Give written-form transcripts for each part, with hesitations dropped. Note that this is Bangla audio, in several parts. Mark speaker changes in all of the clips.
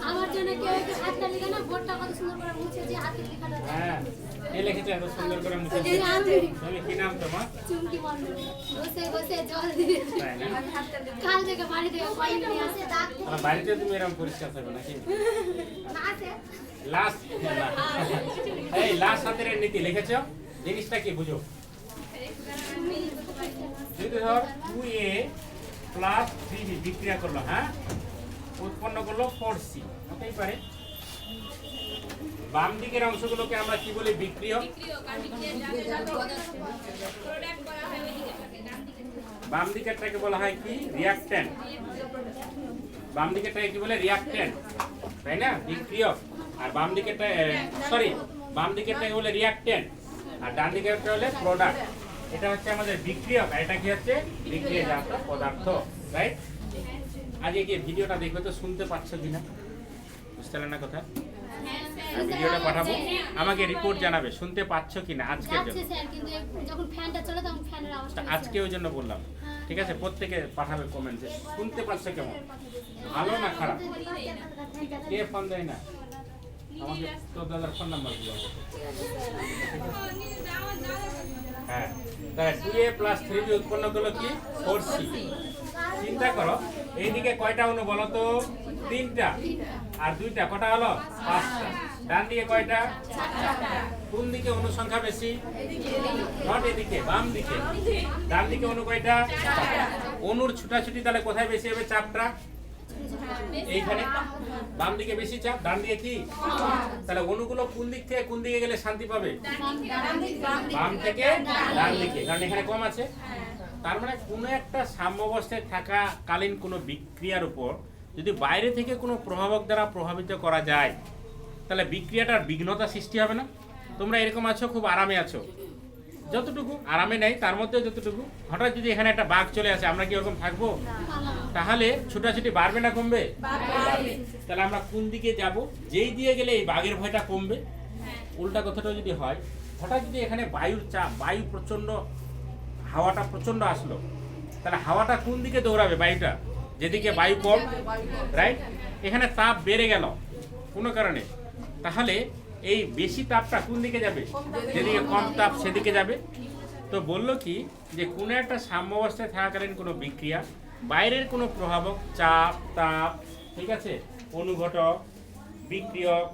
Speaker 1: আমার জন্য কেউ একটু হাতটা লিখে না, বোর্ডটা কত সুন্দর করে মুছে যে হাতের লেখাটা।
Speaker 2: হ্যাঁ, এই লিখেছে এত সুন্দর করে মুছে। তুমি কি নাম তোমার?
Speaker 1: চুমকি মন্ডল। বসে বসে জল দিয়ে
Speaker 2: তাই না?
Speaker 1: কাল থেকে বাড়ি থেকে পানি নিয়ে আসে দাগ।
Speaker 2: আর বাড়িতে তুমি এরকম পরিষ্কার থাকবে নাকি?
Speaker 1: না আছে।
Speaker 2: লাস্ট এই লাস্ট হাতের নীতি লিখেছো, জিনিসটা কি বুঝো? যদি ধর 2a প্লাস 3b বিক্রিয়া করলো, হ্যাঁ, উৎপন্ন করলো 4c, হতেই পারে। বাম দিকের অংশগুলোকে আমরা কি বলি? বিক্রিয়ক। বাম দিকেরটাকে বলা হয় কি? রিঅ্যাকট্যান্ট। বাম দিকেরটাকে কি বলে? রিঅ্যাকট্যান্ট, তাই না? বিক্রিয়ক। আর বাম দিকেরটা বাম দিকেরটাকে বলে রিঅ্যাকট্যান্ট, আর ডান দিকেরটা হলে প্রোডাক্ট। এটা হচ্ছে আমাদের বিক্রিয়ক, আর এটা কি হচ্ছে? বিক্রিয়াজাত পদার্থ, রাইট? আজকে কি ভিডিওটা দেখবে তো শুনতে পাচ্ছ কিনা, বুঝতে পারলে না কথা? ভিডিওটা পাঠাবো, আমাকে রিপোর্ট জানাবে শুনতে পাচ্ছ কিনা আজকের জন্য।
Speaker 1: যখন ফ্যানটা চলে তখন ফ্যানের আওয়াজটা
Speaker 2: আজকে ওই জন্য বললাম, ঠিক আছে? প্রত্যেকে পাঠাবে কমেন্টে শুনতে পাচ্ছ কেমন, ভালো না খারাপ। কে ফোন দেয় না আমাকে? তোর দাদার ফোন নাম্বার দিল। হ্যাঁ, তাহলে 2a প্লাস 3b উৎপন্ন করলো কি? 4c। চিন্তা করো, এইদিকে কয়টা অণু বলো তো? 3টা, আর 2টা, কটা হলো? 5টা। ডান দিকে কয়টা? 4টা। কোন দিকে অণু সংখ্যা বেশি? নট এদিকে, বাম দিকে। ডান দিকে অণু কয়টা? 4টা। অণুর ছুটাছুটি তাহলে কোথায় বেশি হবে? চাপটা এইখানে। বাম দিকে বেশি চাপ, ডান দিকে কি? তাহলে অণুগুলো কোন দিক থেকে কোন দিকে গেলে শান্তি পাবে? বাম থেকে ডান দিকে, কারণ এখানে কম আছে। তার মানে কোনো একটা সাম্যাবস্থায় থাকাকালীন কোনো বিক্রিয়ার উপর যদি বাইরে থেকে কোনো প্রভাবক দ্বারা প্রভাবিত করা যায়, তাহলে বিক্রিয়াটার বিঘ্নতা সৃষ্টি হবে না? তোমরা এরকম আছো, খুব আরামে আছো, যতটুকু আরামে নেই তার মধ্যে যতটুকু, হঠাৎ যদি এখানে একটা বাঘ চলে আসে, আমরা কি ওরকম থাকবো? তাহলে ছুটাছুটি বাড়বে না কমবে? তাহলে আমরা কোন দিকে যাব? যেই দিয়ে গেলে এই বাঘের ভয়টা কমবে। উল্টা কথাটা যদি হয়, হঠাৎ যদি এখানে বায়ুর চাপ, বায়ু প্রচন্ড, হাওয়াটা প্রচন্ড আসলো, তাহলে হাওয়াটা কোন দিকে দৌড়াবে? বায়ুটা যেদিকে বায়ু কম, রাইট? এখানে তাপ বেড়ে গেল কোনো কারণে, তাহলে এই বেশি তাপটা কোন দিকে যাবে? যেদিকে কম তাপ সেদিকে যাবে। তো বললো কি যে কোনো একটা সাম্যাবস্থায় থাকাকালীন কোনো বিক্রিয়া, বাইরের কোনো প্রভাবক, চাপ, তাপ, ঠিক আছে, অনুঘটক, বিক্রিয়ক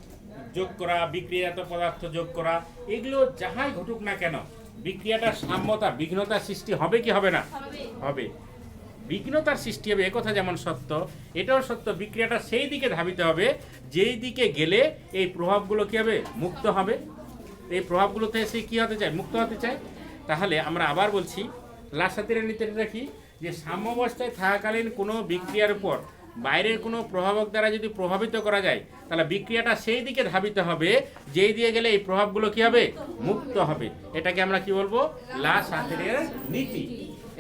Speaker 2: যোগ করা, বিক্রিয়াজাত পদার্থ যোগ করা, এগুলো যাহাই ঘটুক না কেন, বিক্রিয়াটার সাম্যতা, বিঘ্নতার সৃষ্টি হবে কি হবে না? হবে। বিঘ্নতার সৃষ্টি হবে, একথা যেমন সত্য, এটাও সত্য। বিক্রিয়াটা সেই দিকে ধাবিত হবে যেই দিকে গেলে এই প্রভাবগুলো কি হবে? মুক্ত হবে। এই প্রভাবগুলো থেকে সে কি হতে চায়? মুক্ত হতে চায়। তাহলে আমরা আবার বলছি, লাসাতের নীতিটা কি? যে সাম্যাবস্থায় থাকাকালীন কোনো বিক্রিয়ার উপর বাইরের কোনো প্রভাবক দ্বারা যদি প্রভাবিত করা যায়, তাহলে বিক্রিয়াটা সেই দিকে ধাবিত হবে যেই দিয়ে গেলে এই প্রভাবগুলো কি হবে? মুক্ত হবে। এটাকে আমরা কি বলবো? লাসাতের নীতি।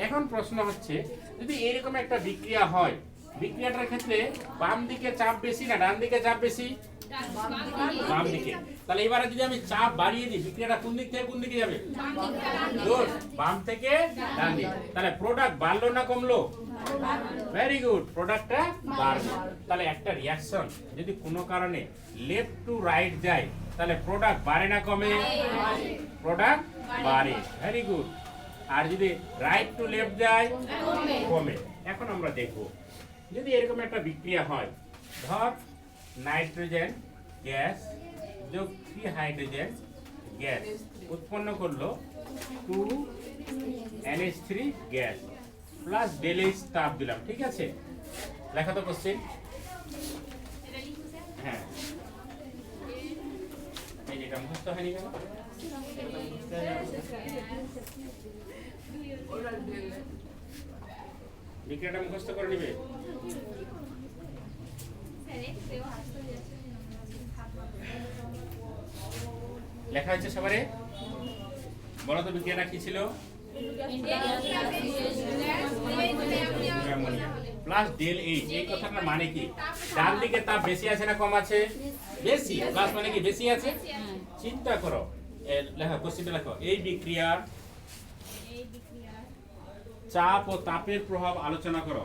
Speaker 2: এখন প্রশ্ন হচ্ছে, যদি এরকম একটা বিক্রিয়া হয়, বিক্রিয়াটার ক্ষেত্রে বাম দিকে চাপ বেশি না ডান দিকে চাপ বেশি? বাম দিকে। তাহলে এবারে যদি আমি চাপ বাড়িয়ে দিই, বিক্রিয়াটা কোন দিক থেকে কোন দিকে যাবে? গুড, বাম থেকে ডান দিকে। তাহলে প্রোডাক্ট বাড়লো না কমলো? ভেরি গুড, প্রোডাক্টটা বাড়বে। তাহলে একটা রিঅ্যাকশন যদি কোনো কারণে লেফট টু রাইট যায়, তাহলে প্রোডাক্ট বাড়ে না কমে? প্রোডাক্ট বাড়ে। Very good. আর যদি রাইট টু লেফট যায়, কমে। এখন আমরা দেখব, যদি এরকম একটা বিক্রিয়া হয়, ধর নাইট্রোজেন গ্যাস যোগ 3 হাইড্রোজেন গ্যাস উৎপন্ন করলো 2NH3 গ্যাস প্লাস ΔH তাপ দিলাম, ঠিক আছে? লেখা তো কোশ্চেন। হ্যাঁ, এই যেটা মুখস্থ হয়নি কেন? বিক্রিয়াটা মুখস্থ করে নিবে। লেখা হয়েছে সবারে? বলো তো বিক্রিয়াটা কি ছিল? প্লাস ডেল এইচ, এই কথাটার মানে কি? ডান দিকে তাপ বেশি আছে না কম আছে? বেশি। প্লাস মানে কি বেশি আছে? চিন্তা করো, লেখো কোশ্চেনটা লেখো, এই বিক্রিয়ার চাপ ও তাপের প্রভাব আলোচনা করো।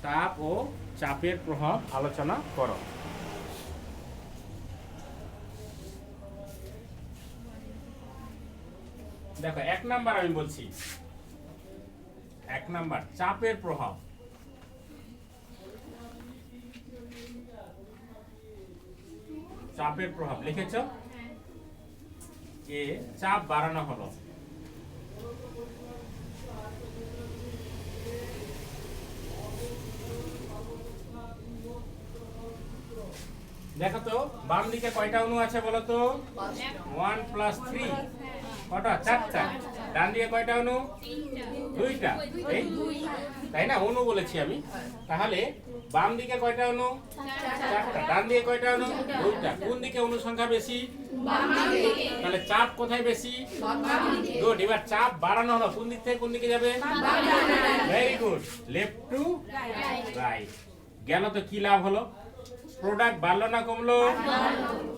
Speaker 2: তাপ ও চাপের প্রভাব আলোচনা করো। দেখো 1 নাম্বার আমি বলছি, 1 নাম্বার চাপের প্রভাব। চাপের প্রভাব লিখেছ? এ চাপ বাড়ানো হলো, দেখো তো বাম দিকে কয়টা অণু আছে বলো তো? 1 + 3 কটা? 4টা। ডান দিকে কয়টা অণু? 2টা। এই তাই না, অণু বলেছি আমি। তাহলে বাম দিকে কয়টা অণু? 4টা। ডান দিকে কয়টা অণু? 2টা। কোন দিকে অণু সংখ্যা বেশি? বাম দিকে। তাহলে চাপ কোথায় বেশি? বাম দিকে। গুড। এবার চাপ বাড়ানো হলো, কোন দিক থেকে কোন দিকে যাবে? বাম দিকে। Very good, left to right. গেল তো কি লাভ হলো? প্রোডাক্ট বাড়লো না কমলো?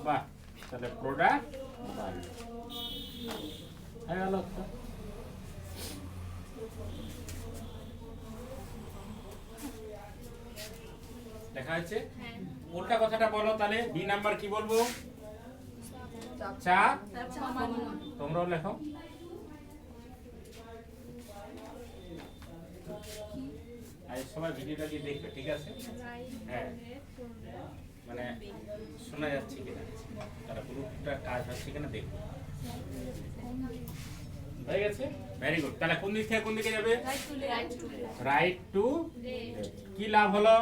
Speaker 2: বাহ, তাহলে প্রোডাক্ট বাড়লো। হ্যাঁ গেল তো। দেখা যাচ্ছে? উল্টা কথাটা বলো তাহলে। বি নাম্বার কি বলবো? চাপ। তোমরাও লেখো। আর সবাই ভিডিওটা দিয়ে দেখবে, ঠিক আছে? হ্যাঁ, মানে শোনা যাচ্ছে কিনা, তারা গ্রুপটা কাজ হচ্ছে কিনা দেখবে। হয়ে গেছে? Very good. তাহলে কোন দিক থেকে কোন দিকে যাবে? Right two. কি লাভ হলো?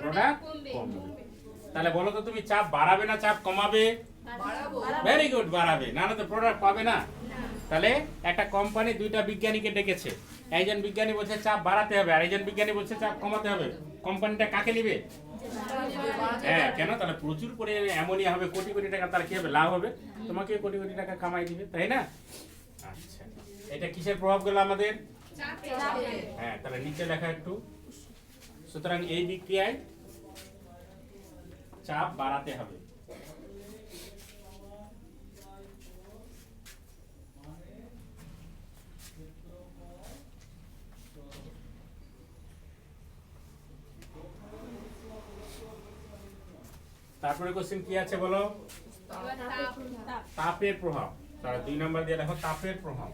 Speaker 2: প্রোডাক্ট কমবে। তাহলে বলো তো তুমি চাপ বাড়াবে না চাপ কমাবে? ভেরি গুড, বাড়াবে। না তো প্রোডাক্ট পাবে না। তাহলে একটা কোম্পানি 2টা বিজ্ঞানীকে ডেকেছে, একজন বিজ্ঞানী বলছে চাপ বাড়াতে হবে, আর একজন বিজ্ঞানী বলছে চাপ কমাতে হবে। কোম্পানিটা কাকে নিবে? হ্যাঁ, কেন? তাহলে প্রচুর পরিমাণে অ্যামোনিয়া হবে, কোটি কোটি টাকা, তার কি হবে? লাভ হবে, তোমাকে কোটি কোটি টাকা কামাই দিবে, তাই না? আচ্ছা, এটা কিসের প্রভাব গেল আমাদের? হ্যাঁ, তাহলে নিচে লেখা একটু। সুতরাং এই বিক্রিয়ায় চাপ বাড়াতে হবে। তারপরে কোশ্চেন কি আছে বলো? তাপের প্রভাব। তাহলে 2 নাম্বার দিয়ে লেখো তাপের প্রভাব।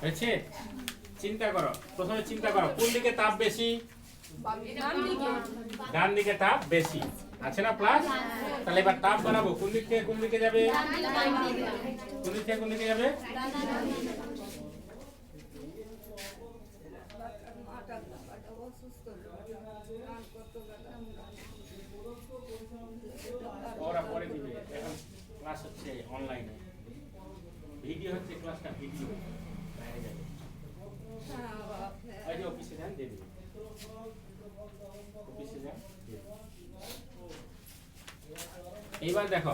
Speaker 2: হয়েছে? চিন্তা করো, প্রথমে চিন্তা করো কোন দিকে তাপ বেশি? ডান দিকে তাপ বেশি আছে না প্লাস? তাহলে এবার তাপ বানাবো, কোন দিক থেকে কোন দিকে যাবে? কোন দিক থেকে কোন দিকে যাবে? ওরা পরে দিবে, এখন ক্লাস হচ্ছে অনলাইনে, ভিডিও হচ্ছে, ক্লাসটা ভিডিও বাইরে যাবে। এই যে অফিসে যান দেবে, অফিসে যান। এইবার দেখো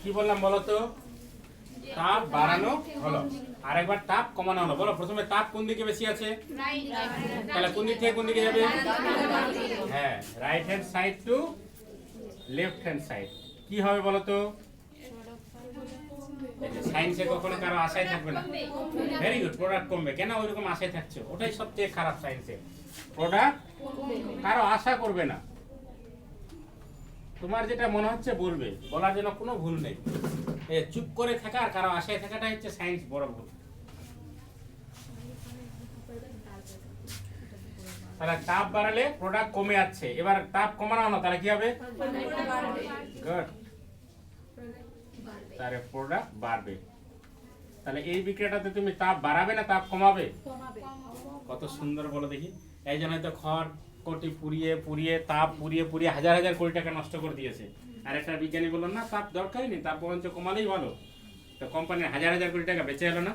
Speaker 2: কি বললাম বলো তো? তাপ বাড়ানো হলো, আর একবার তাপ কমানো হলো। বলো প্রথমে তাপ কোন দিকে বেশি আছে? তাহলে কোন দিক থেকে কোন দিকে যাবে? হ্যাঁ, right hand side to left hand side. কি হবে বলো তো? সায়েন্সে কখনো কারো আশায় থাকবে না। ভেরি গুড, প্রোডাক্ট কমবে। কেন ওইরকম আশায় থাকছো? ওটাই সবচেয়ে খারাপ সায়েন্সে, প্রোডাক্ট কারো আশা করবে না। তোমার যেটা মনে হচ্ছে বলবে, বলার জন্য কোনো ভুল নেই। চুপ করে থাকা আর কারো আশায় থাকাটা হচ্ছে সায়েন্স বড় ভুল। তাহলে তাপ বাড়ালে প্রোডাক্ট কমে যাচ্ছে, এবার তাপ কমানো না, তাহলে কি হবে? গুড, তাহলে প্রোডাক্ট বাড়বে। তাহলে এই বিক্রিয়াটাতে তুমি তাপ বাড়াবে না তাপ কমাবে? কত সুন্দর বলো দেখি। এই জন্য তো খড় কোটি পুড়িয়ে পুড়িয়ে, তাপ পুড়িয়ে পুড়িয়ে হাজার হাজার কোটি টাকা নষ্ট করে দিয়েছে। আর একটা বিজ্ঞানী বললো না তাপ দরকারই নেই, তাপ বরঞ্চ কমালেই ভালো। তো কোম্পানির হাজার হাজার কোটি টাকা বেঁচে গেল না?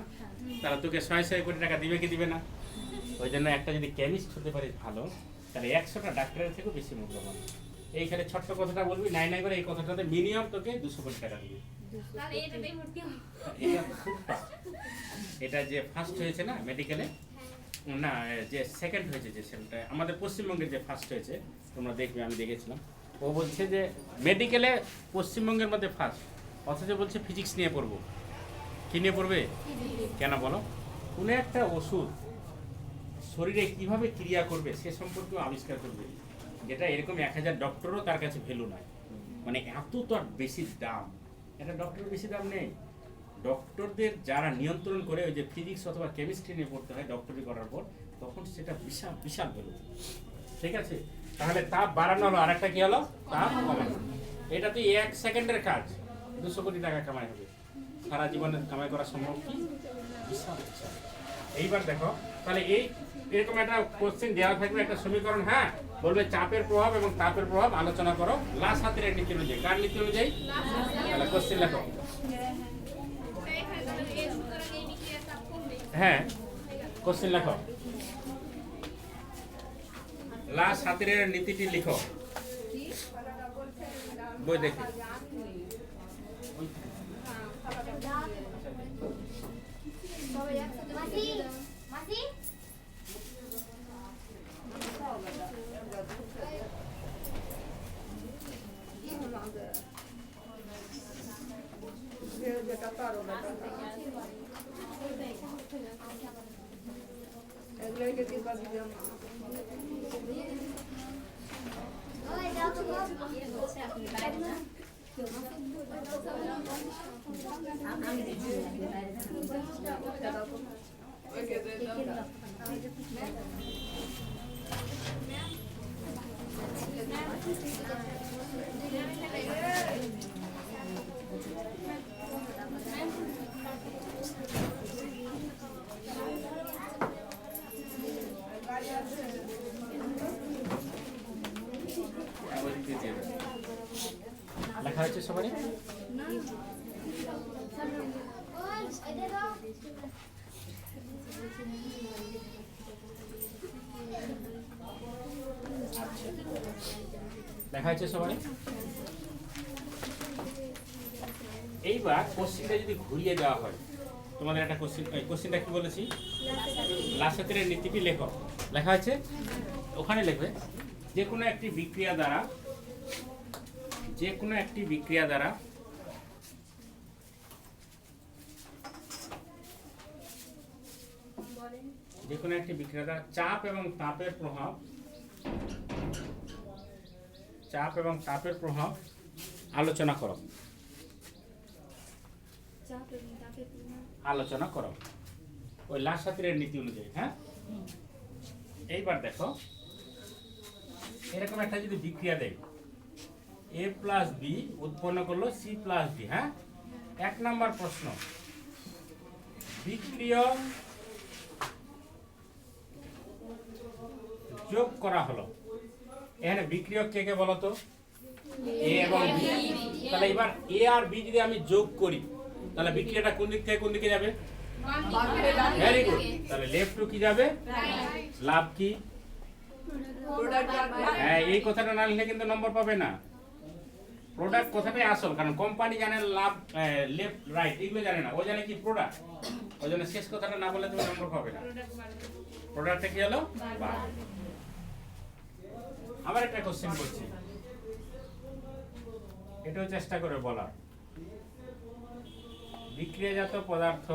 Speaker 2: তাহলে তোকে 100 কোটি টাকা দিবে কি দিবে না? ওই জন্য একটা যদি কেমিস্ট হতে পারিস ভালো, তাহলে 100টা ডাক্তারের থেকেও বেশি মূল্যবান। এইখানে ছোট্ট কথাটা বলবি, নাই নাই করে এই কথাটাতে মিনিমাম তোকে 200 কোটি টাকা দিবে। এটা খুব tough। এটা যে ফার্স্ট হয়েছে না মেডিকেলে, না যে সেকেন্ড হয়েছে, যে সেটা আমাদের পশ্চিমবঙ্গের যে ফার্স্ট হয়েছে, তোমরা দেখবে, আমি দেখেছিলাম। ও বলছে যে মেডিকেলে পশ্চিমবঙ্গের মধ্যে ফার্স্ট, অথচ বলছে ফিজিক্স নিয়ে পড়বো। কী নিয়ে পড়বে? কেন বলো? কোনো একটা ওষুধ শরীরে কিভাবে ক্রিয়া করবে সে সম্পর্কেও আবিষ্কার করবে, যেটা এরকম 1000 ডক্টরও তার কাছে ভ্যালু নাই। মানে এত তো আর বেশি দাম, এটা ডক্টরের বেশি দাম নেই। ডক্টরদের যারা নিয়ন্ত্রণ করে, ওই যে ফিজিক্স অথবা কেমিস্ট্রি নিয়ে পড়তে হয় ডক্টরি করার পর, তখন সেটা বিশাল বিশাল ভ্যালু। ঠিক আছে, তাহলে তাপ বাড়ানো হলো, আর একটা কি হলো? তাপ কমানো। এটা তো 1 সেকেন্ডের কাজ, 200 কোটি টাকা কামাই হবে। সারা জীবনে কামাই করা সম্ভব কি? বিশাল বিশাল। এইবার দেখো, তাহলে এরকম একটা কোশ্চেন দেওয়া থাকবে, একটা সমীকরণ, হ্যাঁ, বলবে চাপের প্রভাব এবং তাপের প্রভাব আলোচনা করো লাস হাতের নীতি অনুযায়ী। কার নীতি অনুযায়ী? তাহলে কোশ্চেন লেখো। হ্যাঁ, কোশ্চেন লেখো, লাস হাতের নীতিটি লিখো। বই দেখি। লেখা হয়েছে সবাই? লেখা হয়েছে সবাই? এইবার কোশ্চেনটা যদি ঘুরিয়ে দেওয়া হয়, তোমাদের একটা কোশ্চেনটা কি বলেছি? লাসেতের নীতিটি লেখো। লেখা হয়েছে, ওখানে লিখবে যে কোনো একটি বিক্রিয়া দ্বারা, যে কোনো একটি বিক্রিয়া দ্বারা যে কোনো একটি বিক্রিয়া দ্বারা চাপ এবং তাপের প্রভাব, চাপ এবং তাপের প্রভাব আলোচনা করো। আলোচনা করো ওই লাসাতিরের নীতি অনুযায়ী। হ্যাঁ, এইবার দেখো, এরকম একটা যদি বিক্রিয়া দেয়, A প্লাস বি উৎপন্ন করলো C প্লাস ডি। হ্যাঁ, 1 নম্বর প্রশ্ন, বিক্রিয়ক যোগ করা হলো। এখানে বিক্রিয়ক কে কে বলো তো? A এবং B। তাহলে এবার A আর B যদি আমি যোগ করি, তাহলে বিক্রিয়াটা কোন দিক থেকে কোন দিকে যাবে? Very good. তাহলে লেফট টু কি যাবে? লাভ কি? হ্যাঁ, এই কথাটা না লিখলে কিন্তু নম্বর পাবে না। প্রোডাক্ট কথাটাই আসল, কারণ কোম্পানি জানে লাভ, লেফট রাইট এগুলো জানে না, ও জানে কি প্রোডাক্ট। ওই জন্য শেষ কথাটা না বলে তুমি নম্বর পাবে না। প্রোডাক্টটা কি হলো? আবার একটা কোশ্চেন করছি, এটাও চেষ্টা করে বলার। বিক্রিয়াজাত পদার্থ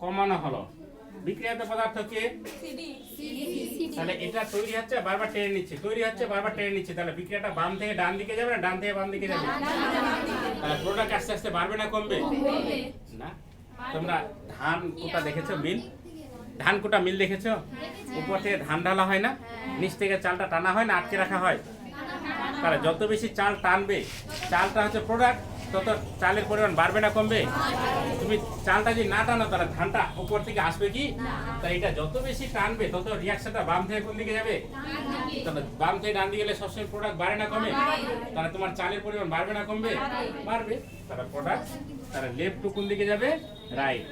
Speaker 2: কমানো হলো, বিক্রিয়াজাত পদার্থ কে? তাহলে এটা তৈরি হচ্ছে, বারবার টেনে নিচ্ছে, তৈরি হচ্ছে, বারবার টেনে নিচ্ছে। তাহলে বিক্রিয়াটা বাম থেকে ডান দিকে যাবে না ডান থেকে বাম দিকে যাবে? তাহলে প্রোডাক্ট আস্তে আস্তে বাড়বে না কমবে? না। তোমরা ধান কোটা দেখেছো? মিল, ধান কোটা মিল দেখেছো? উপর থেকে ধান ঢালা হয় না, নিচ থেকে চালটা টানা হয় না আটকে রাখা হয়? তাহলে যত বেশি চাল টানবে, চালটা হচ্ছে প্রোডাক্ট, তত চালের পরিমাণ বাড়বে না কমবে? তুমি চালটা যদি না টানো তাহলে ধানটা উপর থেকে আসবে কি? তাই এটা যত বেশি টানবে তত রিয়াকশনটা বাম থেকে কোন দিকে যাবে? তাহলে বাম থেকে ডান দিকে গেলে সবসময় প্রোডাক্ট বাড়ে না কমে? তাহলে তোমার চালের পরিমাণ বাড়বে না কমবে? বাড়বে। তাহলে প্রোডাক্ট তাহলে লেফট টু কোন দিকে যাবে? রাইট।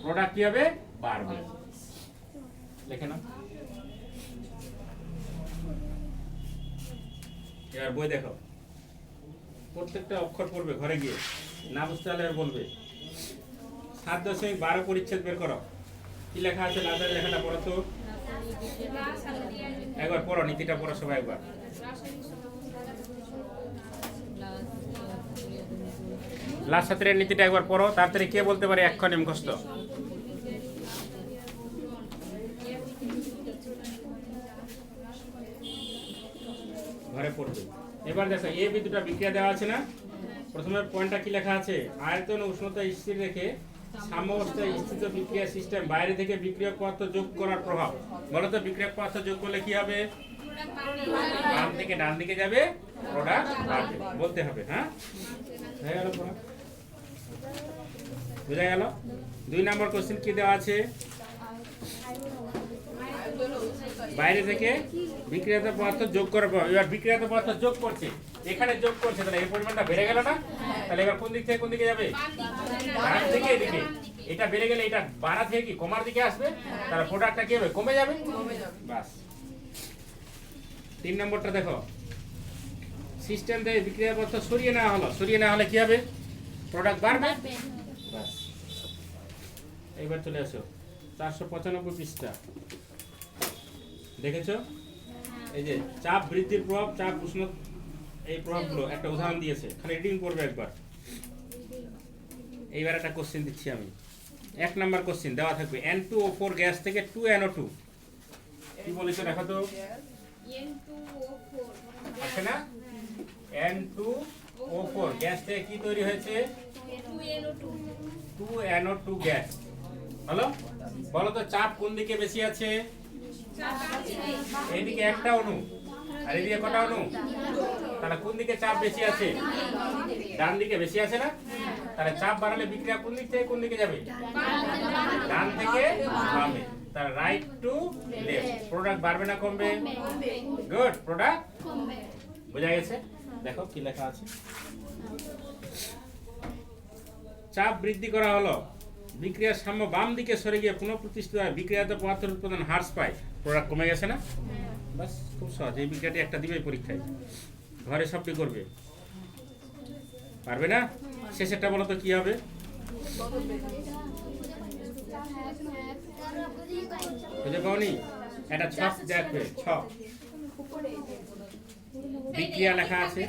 Speaker 2: প্রোডাক্ট কি হবে? বাড়বে। লিখে নাও। এবার বই দেখো, প্রত্যেকটা অক্ষর পড়বে ঘরে গিয়ে, না বুঝতে হলে বলবে। 7.12 পরিচ্ছেদ বের করো। কি লেখা আছে? লাস্টের লেখাটা পড়ো তো, একবার পড়ো, নীতিটা পড়ো সবাই একবার। লাস্ট ছাত্রের নীতিটা একবার পড়ো, তাড়াতাড়ি কে বলতে পারে এক্ষণে মুখস্থ? ঘরে পড়বে। এবার দেখো এ বি দুটো বিক্রিয়া দেওয়া আছে না? প্রথমে পয়েন্টটা কি লেখা আছে? আয়তন উষ্ণতা স্থির রেখে সাম্যাবস্থায় স্থিত বিক্রিয়া সিস্টেম বাইরে থেকে বিক্রিয়ক পদার্থ যোগ করার প্রভাব। বলো তো বিক্রিয়ক পদার্থ যোগ করলে কি হবে? বাম থেকে ডান দিকে যাবে, প্রোডাক্ট বাড়বে। বলতে হবে। হ্যাঁ, হয়ে গেল পড়া? বুঝা গেল? 2 নম্বর কোশ্চেন কি দেওয়া আছে? বাইরে থেকে বিক্রিয়াত পদার্থ যোগ করার পর, এবার বিক্রিয়াত পদার্থ যোগ করছে, এখানে যোগ করছে, তাহলে এই পরিমাণটা বেড়ে গেল না? তাহলে এবার কোন দিক থেকে কোন দিকে যাবে? ডান থেকে এদিকে। এটা বেড়ে গেলে এটা বাড়া থেকে কি কমার দিকে আসবে? তাহলে প্রোডাক্টটা কি হবে? কমে যাবে। বাস। 3 নম্বরটা দেখো, সিস্টেম থেকে বিক্রিয়া পদার্থ সরিয়ে নেওয়া হলো, সরিয়ে নেওয়া হলে কি হবে? প্রোডাক্ট বাড়বে। বাস। এইবার চলে আসো 495 পৃষ্ঠা। দেখেছো? এই যে চাপ বৃদ্ধির প্রভাব, চাপ উষ্ণতা, এই প্রভাবগুলো একটা উদাহরণ দিয়েছে, খালি রিডিং করবে একবার। এইবার একটা কোশ্চেন দিচ্ছি আমি। 1 নাম্বার কোশ্চেন দেওয়া থাকবে, N2O4 গ্যাস থেকে 2NO2 কি বলেছে দেখো তো? আছে না? N2O4 গ্যাস থেকে কি তৈরি হয়েছে? 2NO2 gas. হলো? বলো তো চাপ কোন দিকে বেশি আছে? এইদিকে একটা অণু, আর এদিকে কটা অণু? তাহলে কোন দিকে চাপ বেশি আছে? ডান দিকে বেশি আছে না? তাহলে চাপ বাড়ালে বিক্রিয়া কোন দিক থেকে কোন দিকে যাবে? ডান থেকে বামে। তাহলে রাইট টু লেফট। প্রোডাক্ট বাড়বে না কমবে? গুড, প্রোডাক্ট কমবে। বোঝা গেছে? দেখো কি লেখা আছে। চাপ বৃদ্ধি করা হলো, বিক্রিয়ার সাম্য বাম দিকে সরে গিয়ে পুনঃপ্রতিষ্ঠিত হয়, বিক্রিয়াতে পদার্থের উৎপাদন হ্রাস পায়, প্রোডাক্ট কমে গেছে না? বাস, খুব সহজ। এই বিক্রিয়াটি একটা দিবে পরীক্ষায়, ঘরে সবটি করবে। পারবে না? শেষেরটা বলো তো কি হবে? খুঁজে পাওনি? একটা ছক দেখবে, ছক বিক্রিয়া লেখা আছে।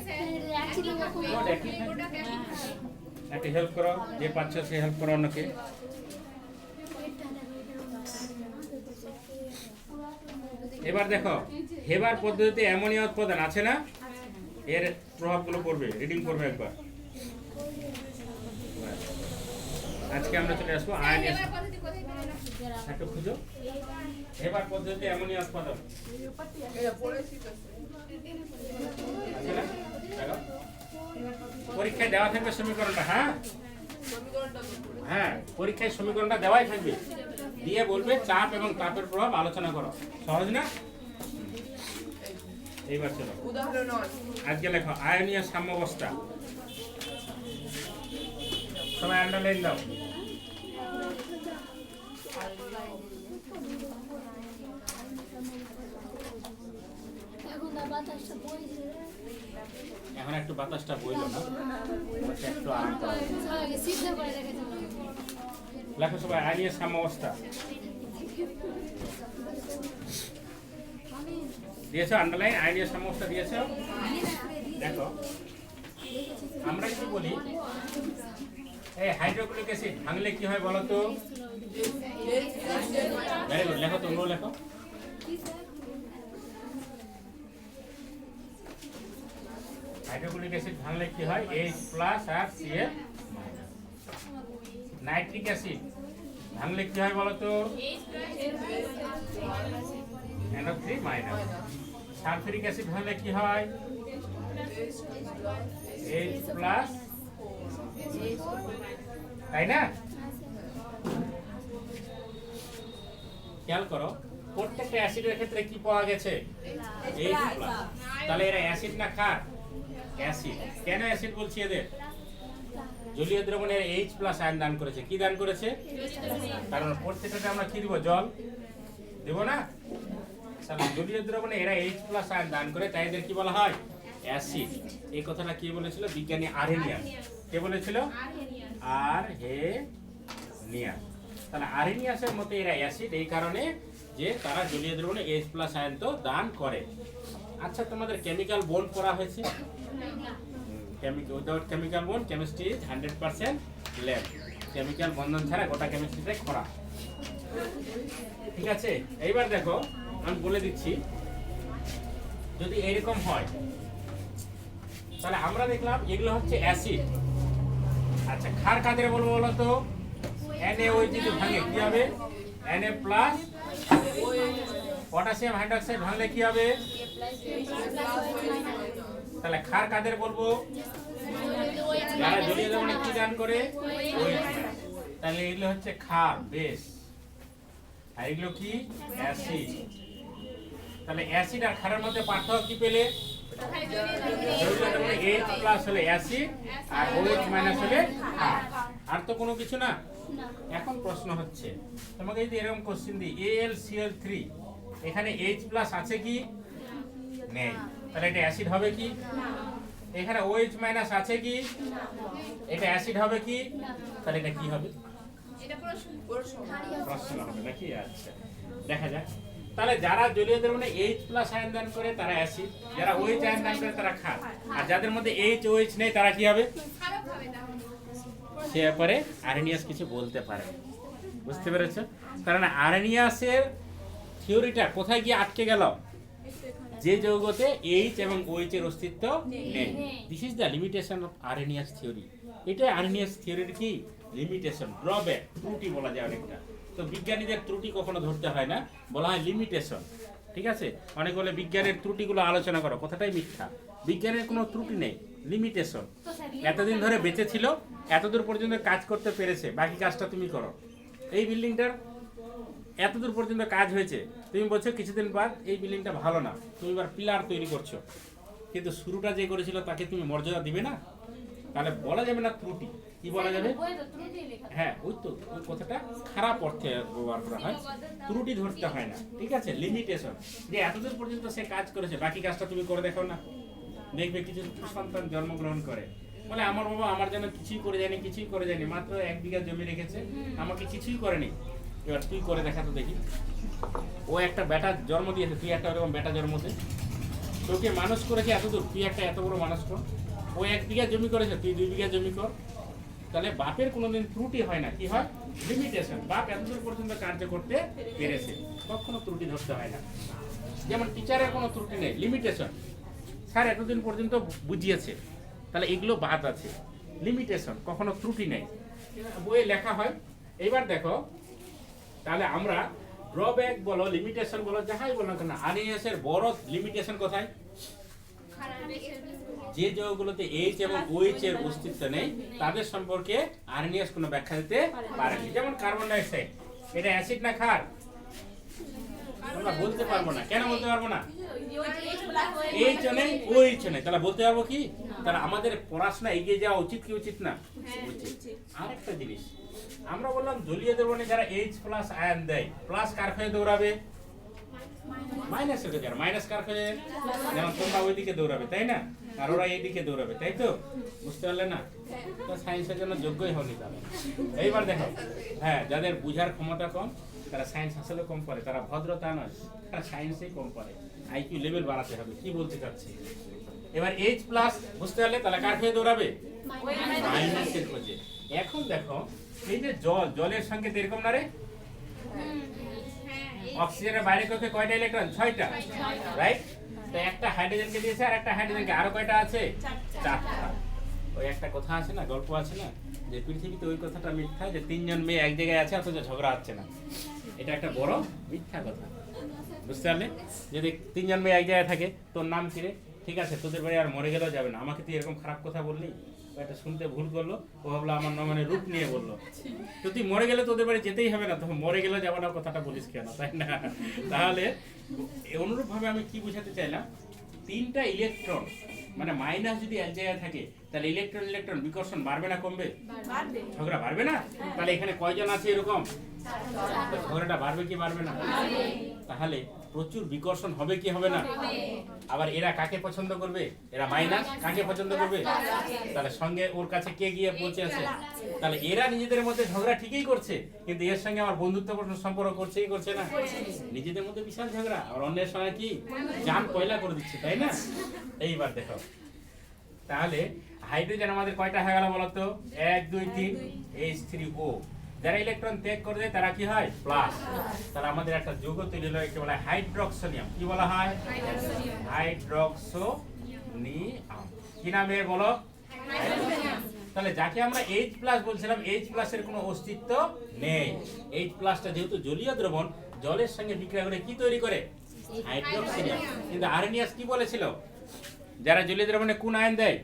Speaker 2: একটা হেল্প করো, যে পাচ্ছ সে হেল্প করো অন্যকে। এবার দেখো, হেবার পদ্ধতিতে অ্যামোনিয়া উৎপাদন আছে না? এর প্রভাবগুলো পড়বে, রিডিং করবে একবার। আজকে আমরা চলে আসবো আয়ন। একটু খুঁজো, হেবার পদ্ধতিতে অ্যামোনিয়া উৎপাদন আছে না? দেখো পরীক্ষায় দেওয়া থাকবে সমীকরণটা। হ্যাঁ হ্যাঁ, পরীক্ষায় সমীকরণটা দেওয়াই থাকবে, দিয়ে বলবে চাপ এবং তাপের প্রভাব আলোচনা করো। সহজ না? এইবার চলো আজকে লেখো আয়নীয় সাম্যাবস্থা। সবাই আন্ডারলাইন দাও। এখন একটু বাতাসটা বইল না, একটু আরাম করো। লেখো সবাই আয়নীয় সাম্যাবস্থা। দিয়েছো আন্ডারলাইন? আয়নীয় সাম্যাবস্থা দিয়েছো? দেখো আমরা কি বলি, এই হাইড্রোক্লোরিক অ্যাসিড ভাঙলে কি হয় বলো তো? ভেরি গুড, লেখো তো, লেখো। হাইড্রোক্লোরিক অ্যাসিড ভাঙলে কি হয়? H+ আর Cl-। নাইট্রিক অ্যাসিড ভাঙলে কি হয় বলো তো? NO3-। সালফিউরিক অ্যাসিড ভাঙলে কি হয়? H+ তাই না? খেয়াল করো প্রত্যেকটা অ্যাসিডের ক্ষেত্রে কি পাওয়া গেছে? H+। তাহলে এরা অ্যাসিড না ক্ষার? অ্যাসিড। কেন অ্যাসিড বলছি এদের? জলীয় দ্রবণে H+ আয়ন দান করেছে। কি দান করেছে? কারণ প্রত্যেকটাতে আমরা কি দিব? জল দেব না? তাহলে জলীয় দ্রবণে এরা H+ আয়ন দান করে, তাই এদের কি বলা হয়? অ্যাসিড। এই কথাটা কে বলেছিল? বিজ্ঞানী আরহেনিয়াস। কে বলেছিল? আরহেনিয়াস। তাহলে আরহেনিয়াসের মতে এরা অ্যাসিড এই কারণে যে তারা জলীয় দ্রবণে H+ আয়ন তো দান করে। আচ্ছা, তোমাদের কেমিক্যাল বন্ড পড়া হয়েছে? Without chemical bond chemistry is 100% lab. Chemical বন্ধন ছাড়া গোটা কেমিস্ট্রিটাই খরা। ঠিক আছে, এইবার দেখো আমি বলে দিচ্ছি, যদি এরকম হয় তাহলে আমরা দেখলাম এগুলো হচ্ছে অ্যাসিড। আচ্ছা, ক্ষার কাদের বলবো বলো তো? NaOH যদি ভাঙে কি হবে? Na+। পটাশিয়াম হাইড্রোক্সাইড ভাঙলে কি হবে? তাহলে ক্ষার কাদের বলবো? যারা জলীয় দ্রবণে কি দান করে? OH। তাহলে এগুলো হচ্ছে ক্ষার, বেশ। আর এগুলো কি? অ্যাসিড। তাহলে অ্যাসিড আর ক্ষারের মধ্যে পার্থক্য কি পেলে? জলীয় দ্রবণে H+ হলে অ্যাসিড আর OH- হলে ক্ষার। আর তো কোনো কিছু না। এখন প্রশ্ন হচ্ছে, তোমাকে যদি এরকম কোশ্চেন দিই, AlCl3 এখানে H+ আছে কি? নেই। তাহলে এটা অ্যাসিড হবে কি? এখানে OH- আছে কি? এটা অ্যাসিড হবে কি? তাহলে এটা কি হবে? প্রশ্ন হবে নাকি? আচ্ছা, দেখা যাক। তাহলে যারা জলীয় দ্রবণে H+ আয়ন দান করে তারা অ্যাসিড, যারা OH আয়ন দান করে তারা ক্ষার, আর যাদের মধ্যে OH নেই তারা কি হবে? সে ব্যাপারে আরহেনিয়াস কিছু বলতে পারে। বুঝতে পেরেছো? কারণ আরহেনিয়াসের থিওরিটা কোথায় গিয়ে আটকে গেল? যে যৌগতে H এবং OH এর অস্তিত্ব নেই। This is the limitation of Arrhenius theory. এটা আরহেনিয়াস থিওরির কি লিমিটেশন, ড্রব্যাক, ত্রুটি বলা যায় অনেকটা। তো বিজ্ঞানীদের ত্রুটি কখনো ধরতে হয় না, বলা হয় লিমিটেশন। ঠিক আছে, অনেক বলে বিজ্ঞানের ত্রুটিগুলো আলোচনা করো, কথাটাই মিথ্যা। বিজ্ঞানের কোনো ত্রুটি নেই, লিমিটেশন। এতদিন ধরে বেঁচে ছিল, এতদূর পর্যন্ত কাজ করতে পেরেছে, বাকি কাজটা তুমি করো। এই বিল্ডিংটার এতদূর পর্যন্ত কাজ হয়েছে, তুমি বলছো কিছুদিন বাদ এই বিল্ডিংটা ভালো না, তুমি এবার পিলার তৈরি করছো, কিন্তু শুরুটা যে করেছিল তাকে তুমি মর্যাদা দিবে না? তাহলে বলা যাবে না ত্রুটি, কি বলা যাবে? হ্যাঁ, ওই তো ওই কথাটা খারাপ অর্থে ব্যবহার করা হয়, ত্রুটি ধরতে হয় না। ঠিক আছে, লিমিটেশন, যে এতদূর পর্যন্ত সে কাজ করেছে, বাকি কাজটা তুমি করে দেখো না। দেখবে কিছু সন্তান জন্মগ্রহণ করে, বলে আমার বাবা আমার জন্য কিছুই করে যায়নি, কিছুই করে যায়নি, মাত্র 1 বিঘা জমি রেখেছে, আমাকে কিছুই করেনি। এবার তুই করে দেখা তো দেখি। ও একটা বেটা জন্ম দিয়েছে, তুই একটা ওরকম বেটা জন্ম দে। তোকে মানুষ করেছে এতদূর, তুই একটা এত বড় মানুষ কর। ও 1 বিঘা জমি করেছে, তুই 2 বিঘা জমি কর। তাহলে বাপের কোনোদিন ত্রুটি হয় না, কি হয়? লিমিটেশন। বাপ এতদূর পর্যন্ত কার্য করতে পেরেছে, কখনো ত্রুটি ধরতে হয় না। যেমন টিচারের কোনো ত্রুটি নেই, লিমিটেশন। স্যার এতদিন পর্যন্ত বুঝিয়েছে, তাহলে এগুলো বাদ আছে, লিমিটেশন, কখনো ত্রুটি নেই, বইয়ে লেখা হয়। এইবার দেখো, তাহলে আমরা ড্রব্যাক বলো, লিমিটেশন বলো, যাহাই বলো না কেন, আরহেনিয়াসের বড় লিমিটেশন কোথায়? যে যৌগগুলোতে H এবং OH এর অস্তিত্ব নেই তাদের সম্পর্কে আরহেনিয়াস কোনো ব্যাখ্যা দিতে পারেনি। যেমন কার্বন ডাইঅক্সাইড, এটা অ্যাসিড না ক্ষার? আমরা বলতে পারবো না। কেন বলতে পারবো না? H নেই, OH নেই, তাহলে বলতে পারবো কি? তাহলে আমাদের পড়াশোনা এগিয়ে যাওয়া উচিত কি উচিত না? উচিত। আরেকটা জিনিস আমরা বললাম, জলীয় দ্রবণে যারা H+ আয়ন দেয়, প্লাস কার হয়ে দৌড়াবে? মাইনাস হয়ে যাবে। মাইনাস কার হয়ে? যেমন তোমরা ওইদিকে দৌড়াবে, তাই না? আর ওরা এইদিকে দৌড়াবে, তাই তো? বুঝতে পারলে না? তো সায়েন্সের জন্য যোগ্যই হয়নি তাহলে। এইবার দেখো, হ্যাঁ, যাদের বুঝার ক্ষমতা কম তারা সায়েন্স আসলে কম পড়ে, তারা ভদ্রতা নয়, তারা সায়েন্সেই কম পড়ে। IQ লেভেল বাড়াতে হবে, কি বলতে চাচ্ছি? এবার H+ বুঝতে পারলে, তাহলে কার হয়ে দৌড়াবে? মাইনাসের খোঁজে। এখন দেখো, এই যে জলের সংকেত এরকম না রে? অক্সিজেনের বাইরে কক্ষে কয়টা ইলেকট্রন? 6টা, রাইট? তো একটা হাইড্রোজেনকে দিয়েছে আর একটা হাইড্রোজেনকে, আরো কয়টা আছে? 4টা। ওই একটা কথা আছে না, গল্প আছে না, যে পৃথিবীতে ওই কথাটা মিথ্যা, যে 3 জন মেয়ে এক জায়গায় আছে অথচ ঝগড়া হচ্ছে না। এটা একটা বড় মিথ্যা কথা, বুঝতে পারলে? যদি 3 জন মেয়ে এক জায়গায় থাকে, তোর নাম কি রে? ঠিক আছে, তোদের বাড়ি আর মরে গেলেও যাবে না, আমাকে তুই এরকম খারাপ কথা বললি, এটা শুনতে ভুল করলো, ও ভাবলো আমার মানে রূপ নিয়ে বললো। তো তুই মরে গেলে তোদের বাড়ি যেতেই হবে না, তো মরে গেলে যাবো না কথাটা বলিস কেন, তাই না? তাহলে অনুরূপভাবে আমি কি বোঝাতে চাইলাম, তিনটা ইলেকট্রন মানে মাইনাস যদি এক জায়গায় থাকে তাহলে ইলেকট্রন ইলেকট্রন বিকর্ষণ বাড়বে না কমবে? ঝগড়া বাড়বে না? তাহলে এখানে কয়জন আছে এরকম? ঝগড়াটা বাড়বে কি বাড়বে না? তাহলে প্রচুর বিকর্ষণ হবে কি হবে না? আবার এরা কাকে পছন্দ করবে? এরা মাইনাস কাকে পছন্দ করবে? তাহলে সঙ্গে ওর কাছে কে গিয়ে পৌঁছে আছে? তাহলে এরা নিজেদের মধ্যে ঝগড়া ঠিকই করছে, কিন্তু এর সঙ্গে আমার বন্ধুত্বপূর্ণ সম্পর্ক করছেই করছে না। নিজেদের মধ্যে বিশাল ঝগড়া, আর অন্যের সঙ্গে কি জান পয়লা করে দিচ্ছে, তাই না? এইবার দেখো, তাহলে হাইড্রোজেন আমাদের কয়টা হয়ে গেল বলতো? 1 2 3 H3O। যারা ইলেকট্রন ত্যাগ করে দেয় তারা কি হয়? প্লাস। তাহলে আমাদের একটা যৌগ তৈরি হলো, একে বলা হয় হাইড্রোক্সোনিয়াম। কি বলা হয়? হাইড্রোক্সোনিয়াম। কি নাম এর বলো? তাহলে যাকে আমরা H+ বলছিলাম, H+ এর কোনো অস্তিত্ব নেই। H+টা যেহেতু জলীয় দ্রবণ, জলের সঙ্গে বিক্রিয়া করে কি তৈরি করে? হাইড্রোক্সোনিয়াম। কিন্তু আরএনএস কি বলেছিল? যারা জলীয় দ্রবণে কোন আয়ন দেয়?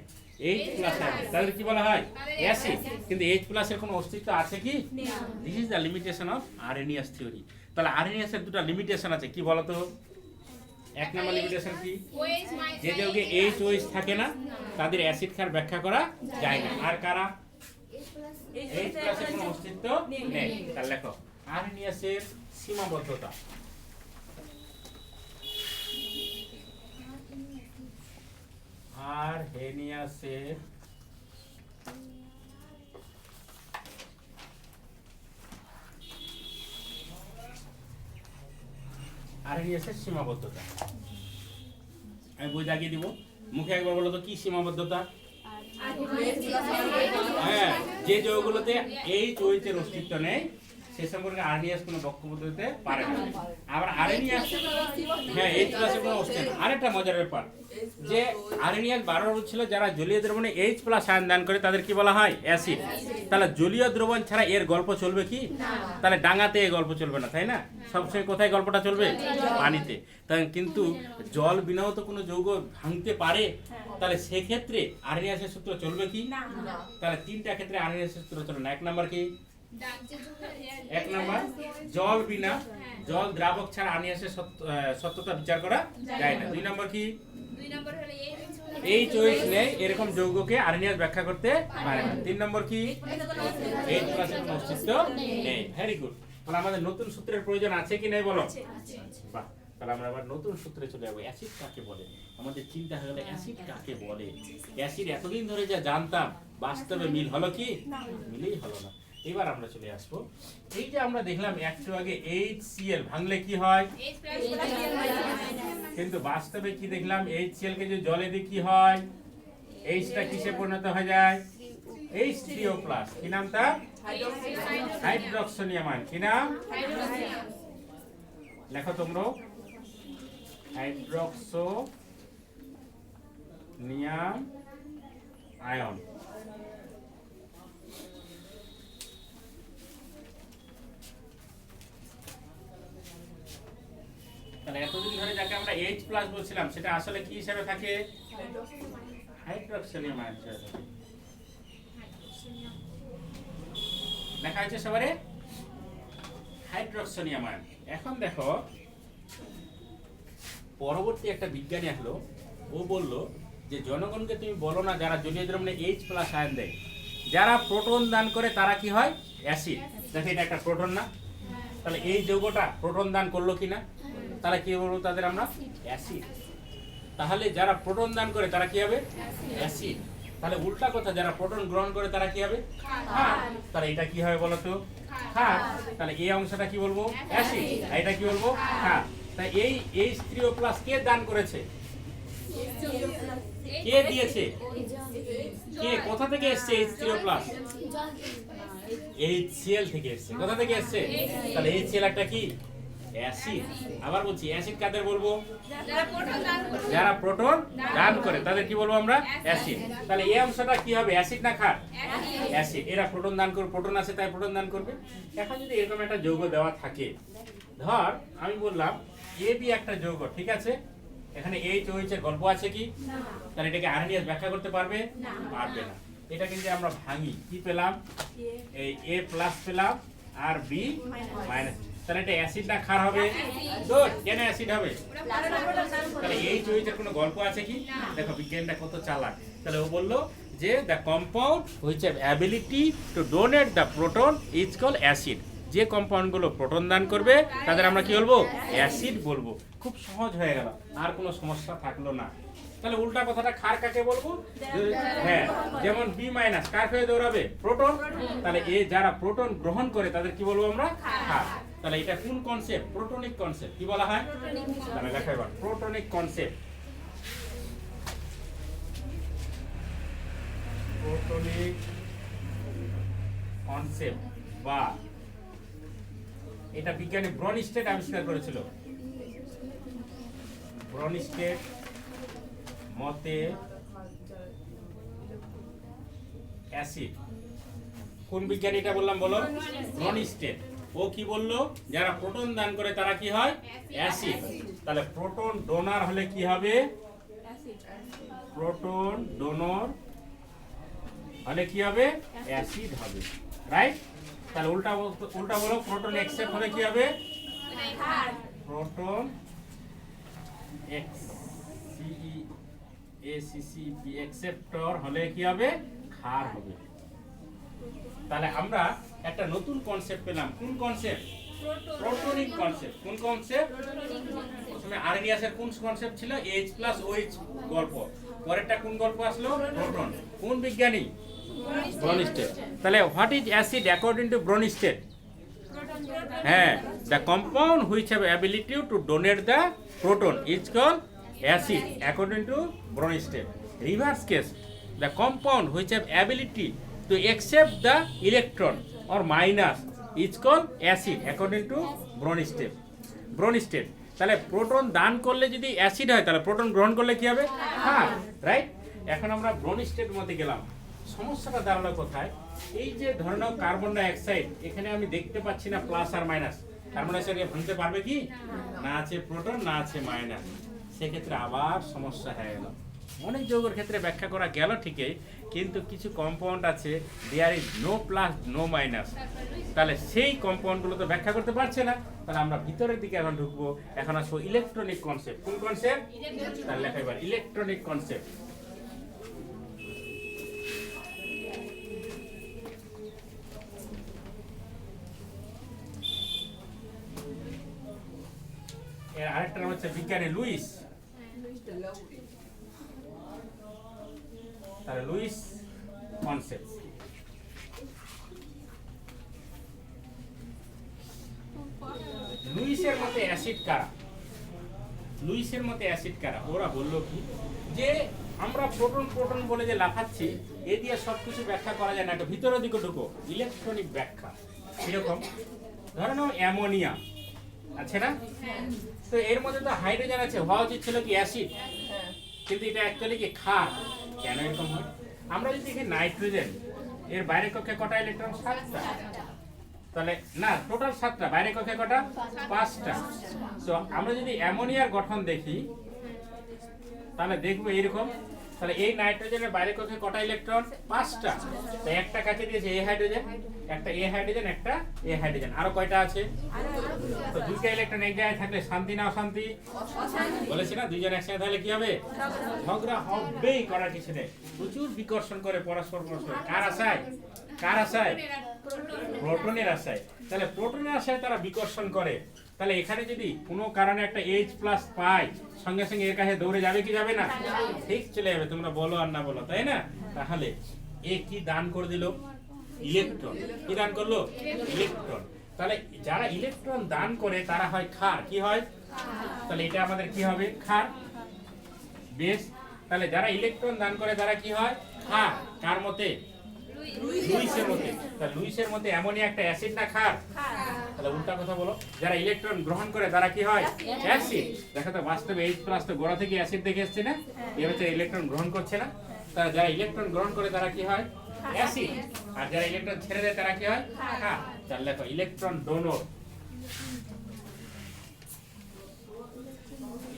Speaker 2: H+ ion. তাহলে কি বলা হয়? অ্যাসিড। কিন্তু H+ এর কোনো অস্তিত্ব আছে কি? This is the limitation of RNase theory. তাহলে আরএনএস এর দুটো লিমিটেশন আছে, কি বলতো? এক নম্বর লিমিটেশন কি? যে যৌগে H থাকে না তাদের অ্যাসিড ক্ষার ব্যাখ্যা করা যায় না। আর কারা? H+ এর কোনো অস্তিত্ব নেই। তাহলে লেখো আরএনএস এর সীমাবদ্ধতা। আরএনএসের সীমাবদ্ধতা আমি বই দাগিয়ে দিব, মুখে একবার বলো তো কি সীমাবদ্ধতা? হ্যাঁ, যে যৌগগুলোতে H এর অস্তিত্ব নেই সে সম্পর্কে আরএনএস কোনো বক্তব্য দিতে পারে না। আবার আরএনএস হ্যাঁ H+ এর কোনো অস্তিত্ব। আরেকটা মজার ব্যাপার যে আরএনএস 12 ছিল যারা জলীয় দ্রবণে H+ আয়ন দান করে তাদের কি বলা হয়? অ্যাসিড। তাহলে জলীয় দ্রবণ ছাড়া এর গল্প চলবে কি? তাহলে ডাঙাতে এই গল্প চলবে না, তাই না? সবসময় কোথায় গল্পটা চলবে? পানিতে। তাই কিন্তু জল বিনাও তো কোনো যৌগ ভাঙতে পারে, তাহলে সেক্ষেত্রে আরএনএস এর সূত্র চলবে কি? তাহলে তিনটা ক্ষেত্রে আরএনএস এর সূত্র চলবে না। এক নাম্বার কি? এক নাম্বার জল বিনা, জল দ্রাবক ছাড়া আরএনএস এর সত্যতা বিচার করা যায় না। দুই নাম্বার কি? H নেই এরকম যৌগকে আরএনএস ব্যাখ্যা করতে পারে না। তিন নম্বর কি? H+ এর কোনো অস্তিত্ব নেই। Very good. তাহলে আমাদের নতুন সূত্রের প্রয়োজন আছে কি নেই বলো? বাহ, তাহলে আমরা আবার নতুন সূত্রে চলে যাবো। অ্যাসিড কাকে বলে? আমাদের চিন্তা হয়ে গেল অ্যাসিড কাকে বলে। অ্যাসিড এতদিন ধরে যা জানতাম বাস্তবে মিল হলো কি? মিলেই হলো না। এবার আমরা চলে আসবো, এই যে আমরা দেখলাম একটু আগে HCl ভাঙলে কি হয়? কিন্তু বাস্তবে কি দেখলাম? HCl কে যদি জলে দিই কি হয়? H টা কিসে পরিণত হয়ে যায়? H3O+। কি নাম তার? হাইড্রোক্সোনিয়াম আয়ন। কি নাম? লেখো তোমরা, হাইড্রোক্সোনিয়াম আয়ন। তাহলে এতদিন ধরে যাকে আমরা H+ বলছিলাম সেটা আসলে কি হিসেবে থাকে? হাইড্রোক্সোনিয়াম আয়ন হিসেবে থাকে। দেখা যাচ্ছে সবারে হাইড্রোক্সোনিয়াম আয়ন। এখন দেখো পরবর্তী একটা বিজ্ঞানী আসলো, ও বলল যে জনগণকে তুমি বলো না যারা জলীয় দ্রবণে H+ আয়ন দেয়, যারা প্রোটন দান করে তারা কি হয়? অ্যাসিড। দেখো এটা একটা প্রোটন না? তাহলে এই যৌগটা প্রোটন দান করলো কিনা? তাহলে কি বলবো তাদের আমরা? অ্যাসিড। তাহলে যারা প্রোটন দান করে তারা কি হবে? অ্যাসিড। তাহলে উল্টা কথা, যারা প্রোটন গ্রহণ করে তারা কি হবে? ক্ষার। তাহলে এটা কি হবে বলো তো? ক্ষার। তাহলে এই অংশটা কি বলবো? অ্যাসিড। আর এটা কি বলবো? ক্ষার। তাই এই H3O+ কে দান করেছে? কে দিয়েছে? কে? কোথা থেকে এসেছে H3O+? HCl থেকে এসেছে। কোথা থেকে এসেছে? তাহলে HCl একটা কি? অ্যাসিড। আবার বলছি অ্যাসিড কাদের বলবো? যারা প্রোটন দান করে তাদের কি বলবো আমরা? অ্যাসিড। তাহলে এই অংশটা কি হবে? অ্যাসিড না ক্ষার? অ্যাসিড। এরা প্রোটন দান করে, প্রোটন আছে তাই প্রোটন দান করবে। এখন যদি এরকম একটা যৌগ দেওয়া থাকে, ধর আমি বললাম AB একটা যৌগ, ঠিক আছে? এখানে H এর গল্প আছে কি? তাহলে এটাকে আরএনএস ব্যাখ্যা করতে পারবে? পারবে না। এটা কিন্তু আমরা ভাঙি, কি পেলাম? এই A প্লাস পেলাম আর B মাইনাস। তাহলে এটা অ্যাসিড না ক্ষার হবে? গুড, কেন অ্যাসিড হবে? তাহলে এই চরিত্রের কোনো গল্প আছে কি? দেখো বিজ্ঞানটা কত চালাক। তাহলে ও বললো যে the compound which have ability to donate the proton is call acid. যে কম্পাউন্ডগুলো প্রোটন দান করবে তাদের আমরা কি বলবো? অ্যাসিড বলবো। খুব সহজ হয়ে গেল, আর কোনো সমস্যা থাকলো না। তাহলে উল্টা কথাটা ক্ষার কাকে বলবো? হ্যাঁ, যেমন বি মাইনাস কার হয়ে দৌড়াবে? প্রোটন। তাহলে এ যারা প্রোটন গ্রহণ করে তাদের কি বলবো আমরা? ক্ষার। তাহলে এটা কোন কনসেপ্ট? প্রোটনিক কনসেপ্ট। কি বলা হয়? তাহলে লেখা এবার প্রোটনিক কনসেপ্ট। প্রোটনিক কনসেপ্ট বা এটা বিজ্ঞানী ব্রনস্টেড আবিষ্কার করেছিল। ব্রনস্টেড মতে অ্যাসিড। কোন বিজ্ঞানী এটা বললাম বলো? ব্রনস্টেড। ও কি বললো? যারা প্রোটন দান করে তারা কি হয়? অ্যাসিড। তাহলে প্রোটন ডোনার হলে কি হবে? প্রোটন ডোনর হলে কি হবে? অ্যাসিড হবে, রাইট? তাহলে উল্টা বলো, প্রোটন অ্যাকসেপ্ট হলে কি হবে? প্রোটন অ্যাকসেপ্টর হলে কি হবে? ক্ষার হবে। তাহলে আমরা একটা নতুন কনসেপ্ট পেলাম। কোন কনসেপ্ট? প্রোটনিক কনসেপ্ট। কোন কনসেপ্ট? প্রথমে আরএনএসের কোন কনসেপ্ট ছিল? H প্লাস OH গল্প। পরেরটা কোন গল্প আসলো? প্রোটন। কোন বিজ্ঞানী? ব্রনস্টেড। তাহলে what is acid according to Brønsted? হ্যাঁ, the compound which have ability to donate the proton is called acid according to Brønsted. Reverse case, the compound which have ability to accept the electron or minus is called acid according to Bronsted. তাহলে প্রোটন দান করলে যদি অ্যাসিড হয় তাহলে প্রোটন গ্রহণ করলে কি হবে? হ্যাঁ, রাইট। এখন আমরা ব্রনস্টেড মধ্যে গেলাম। সমস্যাটা দাঁড়ালো কোথায়? এই যে ধরে নাও কার্বন ডাই অক্সাইড, এখানে আমি দেখতে পাচ্ছি না প্লাস আর মাইনাস। কার্বন ডাই অক্সাইড ভাঙতে পারবে কি? না আছে প্রোটন, না আছে মাইনাস। সেক্ষেত্রে আবার সমস্যা হয়ে গেল। অনেক যৌগের ক্ষেত্রে ব্যাখ্যা করা গেল ঠিকই, কিন্তু কিছু কম্পাউন্ড আছে there is no plus no minus. তাহলে সেই কম্পাউন্ডগুলো তো ব্যাখ্যা করতে পারছে না। তাহলে আমরা ভিতরের দিকে এখন ঢুকবো। এখন আসবো ইলেকট্রনিক কনসেপ্ট। কোন কনসেপ্ট? তাহলে লেখা এবার ইলেকট্রনিক কনসেপ্ট। এর আরেকটা নাম হচ্ছে বিজ্ঞানী লুইস। তাহলে লুইস কনসেপ্ট। লুইসের মতে অ্যাসিড কারা? লুইসের মতে অ্যাসিড কারা? ওরা বললো কি যে আমরা প্রোটন প্রোটন বলে যে লাফাচ্ছি, এ দিয়ে সবকিছু ব্যাখ্যা করা যায় না। একটা ভিতরের দিকে ঢুকো, ইলেকট্রনিক ব্যাখ্যা। এরকম ধরে নাও অ্যামোনিয়া আছে না? তো এর মধ্যে তো হাইড্রোজেন আছে, হওয়া উচিত ছিল কি অ্যাসিড, কিন্তু এটা অ্যাকচুয়ালি কি ক্ষার। কেন এরকম হয়? আমরা যদি দেখি নাইট্রোজেন, এর বাইরের কক্ষে কটা ইলেকট্রন? 7টা। তাহলে না, টোটাল 7টা, বাইরের কক্ষে কটা? 5টা। তো আমরা যদি অ্যামোনিয়ার গঠন দেখি তাহলে দেখবো এরকম। তাহলে এই নাইট্রোজেনের বাইরের কক্ষে কটা ইলেকট্রন? 5টা। তো একটা কাছে দিয়েছে এ হাইড্রোজেন, একটা এ হাইড্রোজেন, একটা এ হাইড্রোজেন। আরো কয়টা আছে? তো দুইটা ইলেকট্রন এক জায়গায় থাকলে শান্তি না অশান্তি? বলেছি না, দুইজন একসাথে তাহলে কি হবে? ঝগড়া হবেই, করার কিছু নেই। প্রচুর বিকর্ষণ করে পরস্পর পরস্পর। কার আশায়? কার আশায়? প্রোটনের আশায়। তাহলে প্রোটনের আশায় তারা বিকর্ষণ করে। তাহলে এখানে যদি কোনো কারণে একটা H প্লাস পাই, সঙ্গে সঙ্গে এর কাছে দৌড়ে যাবে কি যাবে না? ঠিক চলে যাবে, তোমরা বলো আর না বলো, তাই না? তাহলে এ কি দান করে দিল? ইলেকট্রন। কি দান করলো? ইলেকট্রন। তাহলে যারা ইলেকট্রন দান করে তারা হয় ক্ষার। কি হয়? তাহলে এটা আমাদের কি হবে? ক্ষার। বেশ, তাহলে যারা ইলেকট্রন দান করে তারা কি হয়? ক্ষার। কার মতে? লুইসের মতে। তাহলে লুইসের মতে অ্যামোনিয়া একটা অ্যাসিড না ক্ষার? তাহলে উল্টা কথা বলো, যারা ইলেকট্রন গ্রহণ করে তারা কি হয়? অ্যাসিড। দেখো তো বাস্তবে H প্লাস তো গোড়া থেকে অ্যাসিড দেখে এসছে না? এর হচ্ছে ইলেকট্রন গ্রহণ করছে না। তাহলে যারা ইলেকট্রন গ্রহণ করে তারা কি হয়? অ্যাসিড। আর যারা ইলেকট্রন ছেড়ে দেয় তারা কি হয়? ক্ষার। তাহলে দেখো ইলেকট্রন ডোনর,